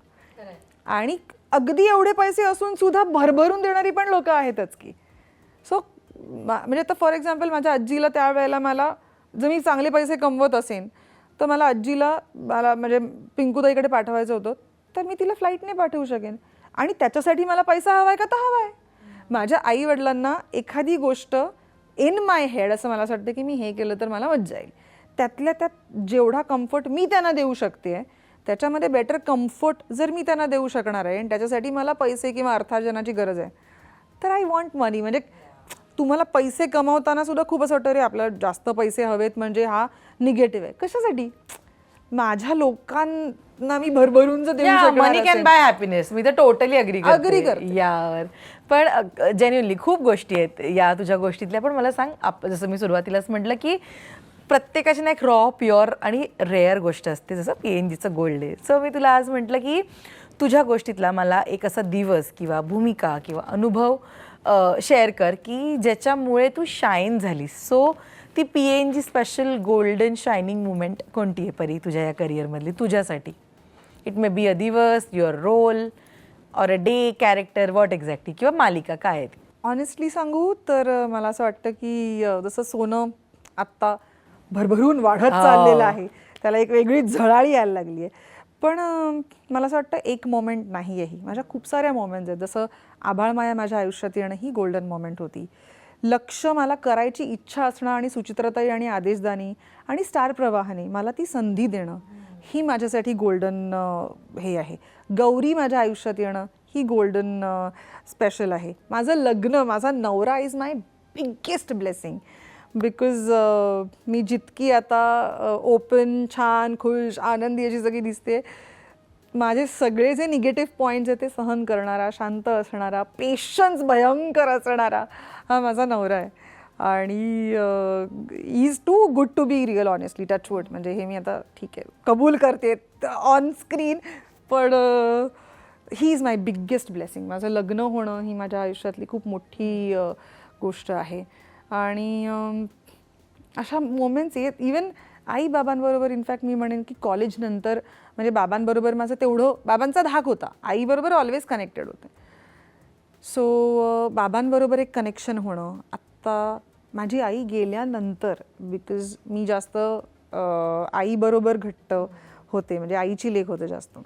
आणि अगदी एवढे पैसे असून सुद्धा भरभरून देणारी पण लोक आहेतच की. सो म्हणजे आता फॉर एक्झाम्पल माझ्या आजीला त्यावेळेला मला जर मी चांगले पैसे कमवत असेन तर मला आजीला म्हणजे पिंकूताईकडे पाठवायचं होतं तर मी तिला फ्लाईटने पाठवू शकेन. आणि त्याच्यासाठी मला पैसा हवा आहे का तर हवा आहे. माझ्या आईवडिलांना एखादी गोष्ट इन माय हेड असं मला असं वाटतं की मी हे केलं तर मला मजा येईल. त्यातल्या त्यात जेवढा कम्फर्ट मी त्यांना देऊ शकते त्याच्यामध्ये बेटर कम्फर्ट जर मी त्यांना देऊ शकणार आहे आणि त्याच्यासाठी मला पैसे किंवा अर्थार्जनाची गरज आहे तर आय वॉन्ट मनी. म्हणजे तुम्हाला पैसे कमावताना सुद्धा खूप असं वाटतं रे आपल्याला जास्त पैसे हवेत म्हणजे हा निगेटिव्ह आहे. कशासाठी. माझ्या लोकांना मी भरभरून जर देऊ शकणार मनी कॅन बाय हॅपीनेस. मी तर टोटली अग्री करते यावर. पण जेन्युअनली खूप गोष्टी आहेत या तुझ्या गोष्टीतल्या. पण मला सांग, जसं मी सुरुवातीलाच म्हटलं की प्रत्येकाची ना एक रॉ प्युअर आणि रेअर गोष्ट असते, जसं PNGचं गोल्ड आहे. सो मी तुला आज म्हटलं की तुझ्या गोष्टीतला मला एक असा दिवस किंवा भूमिका किंवा अनुभव शेअर कर की ज्याच्यामुळे तू शाईन झालीस. सो ती PNG special golden shining moment कोणती आहे परी तुझ्या या करिअरमधली तुझ्यासाठी? इट मे बी अ दिवस, your role or a day, character, what exactly, किंवा मालिका काय आहे ती? ऑनेस्टली सांगू तर मला असं वाटतं की जसं सोनं आत्ता भरभरून वाढत चाललेलं आहे, त्याला एक वेगळी झळाळी यायला लागली आहे. पण मला असं वाटतं एक मोमेंट नाही आहे, माझ्या खूप साऱ्या मोमेंट्स आहेत. जसं आभाळमाया माझ्या आयुष्यात येणं ही गोल्डन मोमेंट होती. लक्ष मला करायची इच्छा असणं आणि सुचित्रताई आणि आदेशदानी आणि स्टार प्रवाहाने मला ती संधी देणं ही माझ्यासाठी गोल्डन हे आहे. गौरी माझ्या आयुष्यात येणं ही गोल्डन स्पेशल आहे. माझं लग्न, माझा नवरा is my biggest blessing because मी जितकी आता ओपन, छान, खुश, आनंदी अशी सगळी दिसते, माझे सगळे जे निगेटिव्ह पॉईंट्स आहेत ते सहन करणारा, शांत असणारा, पेशन्स भयंकर असणारा हा माझा नवरा आहे. आणि is too good to be real, honestly, touchwood. म्हणजे हे मी आता ठीक आहे कबूल करते ऑन स्क्रीन, पण he is my biggest blessing. माझं लग्न होणं ही माझ्या आयुष्यातली खूप मोठी गोष्ट आहे. आणि अशा मोमेंट्स येत इवन आई-बाबांबरोबर. इनफॅक्ट मी म्हणेन की कॉलेजनंतर म्हणजे बाबांबरोबर माझं तेवढं, बाबांचा धाक होता, आईबरोबर ऑलवेज कनेक्टेड होते. सो बाबांबरोबर एक कनेक्शन होणं. आत्ता माझी आई गेल्यानंतर बिकॉज मी जास्त आईबरोबर घट्ट होते, म्हणजे आईची लेक होते जास्त.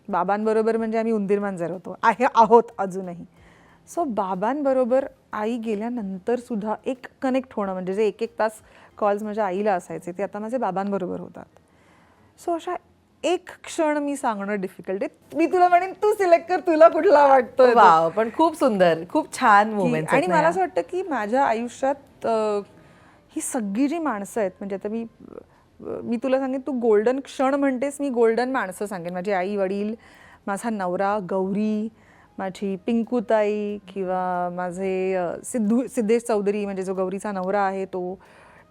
बाबांबरोबर म्हणजे आम्ही उंदीर मांजर होतो, आहोत अजूनही. सो बाबांबरोबर आई गेल्यानंतर सुद्धा एक कनेक्ट होणं, म्हणजे जे 1-1 तास कॉल्स माझ्या आईला असायचे ते आता माझे बाबांबरोबर होतात. सो अशा एक क्षण मी सांगणं डिफिकल्ट आहे. मी तुला म्हणेन तू सिलेक्ट कर, तुला कुठला वाटतोय. वाव, पण खूप सुंदर, खूप छान मुमेंट. आणि मला असं वाटतं की माझ्या आयुष्यात ही सगळी जी माणसं आहेत, म्हणजे आता मी तुला सांगेन, तू गोल्डन क्षण म्हणतेस, मी गोल्डन माणसं सांगेन. माझे आई वडील, माझा नवरा गौरी, माझी पिंकूताई, किंवा माझे सिद्धेश चौधरी म्हणजे जो गौरीचा नवरा आहे तो,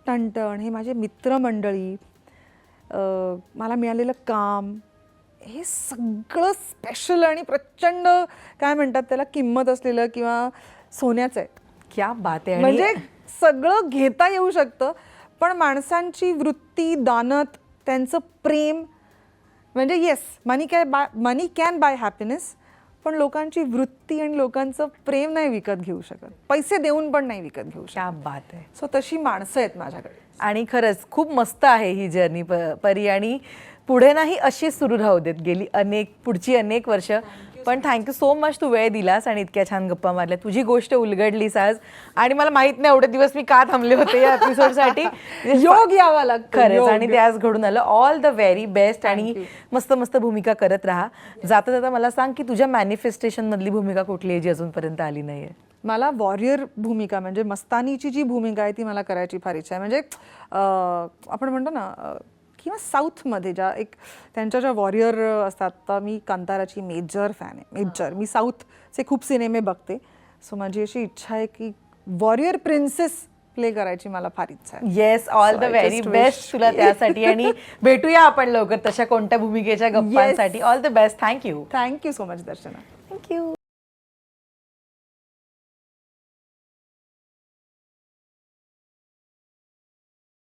टणटण, हे माझे मित्रमंडळी, मला मिळालेलं काम, हे सगळं स्पेशल आणि प्रचंड काय म्हणतात त्याला किंमत असलेलं किंवा सोन्याचं आहे. क्या बात आहे. म्हणजे सगळं घेता येऊ शकतं, पण माणसांची वृत्ती, दानत, त्यांचं प्रेम, म्हणजे yes money can buy happiness, पण लोकांची वृत्ती आणि लोकांचं प्रेम नाही विकत घेऊ शकत, पैसे देऊन पण नाही विकत घेऊ शकत. क्या बात आहे. सो तशी माणसं आहेत माझ्याकडे. आणि खरंच खूप मस्त आहे ही जर्नी परी, आणि पुढे नाही अशी सुरू राहू देत गेली पुढची अनेक वर्ष. पण थँक्यू सो मच, तू वेळ दिलास आणि इतक्या छान गप्पा मारल्या, तुझी गोष्ट उलगडलीस आज. आणि मला माहित नाही एवढे दिवस मी का थांबले होते या एपिसोडसाठी. योग यावा लागतो खरंच, आणि ते आज घडून आलं. ऑल द व्हेरी बेस्ट, आणि मस्त मस्त भूमिका करत राहा. जाता जाता मला सांग की तुझ्या मॅनिफेस्टेशन मधली भूमिका कुठली आहे जी अजूनपर्यंत आली नाहीये? मला वॉरियर भूमिका, म्हणजे मस्तानीची जी भूमिका आहे ती मला करायची फार इच्छा आहे. म्हणजे आपण म्हणतो ना, किंवा साऊथमध्ये ज्या त्यांच्या ज्या वॉरियर असतात, तर मी कांताराची मेजर फॅन आहे. मी साऊथचे खूप सिनेमे बघते. सो माझी अशी इच्छा आहे की वॉरियर प्रिन्सेस प्ले करायची मला फार इच्छा आहे. Yes, all the very best तुला त्यासाठी, आणि भेटूया आपण लवकर तशा कोणत्या भूमिकेच्या गप्पांसाठी. All the best. Thank you so much Darshana. Thank you.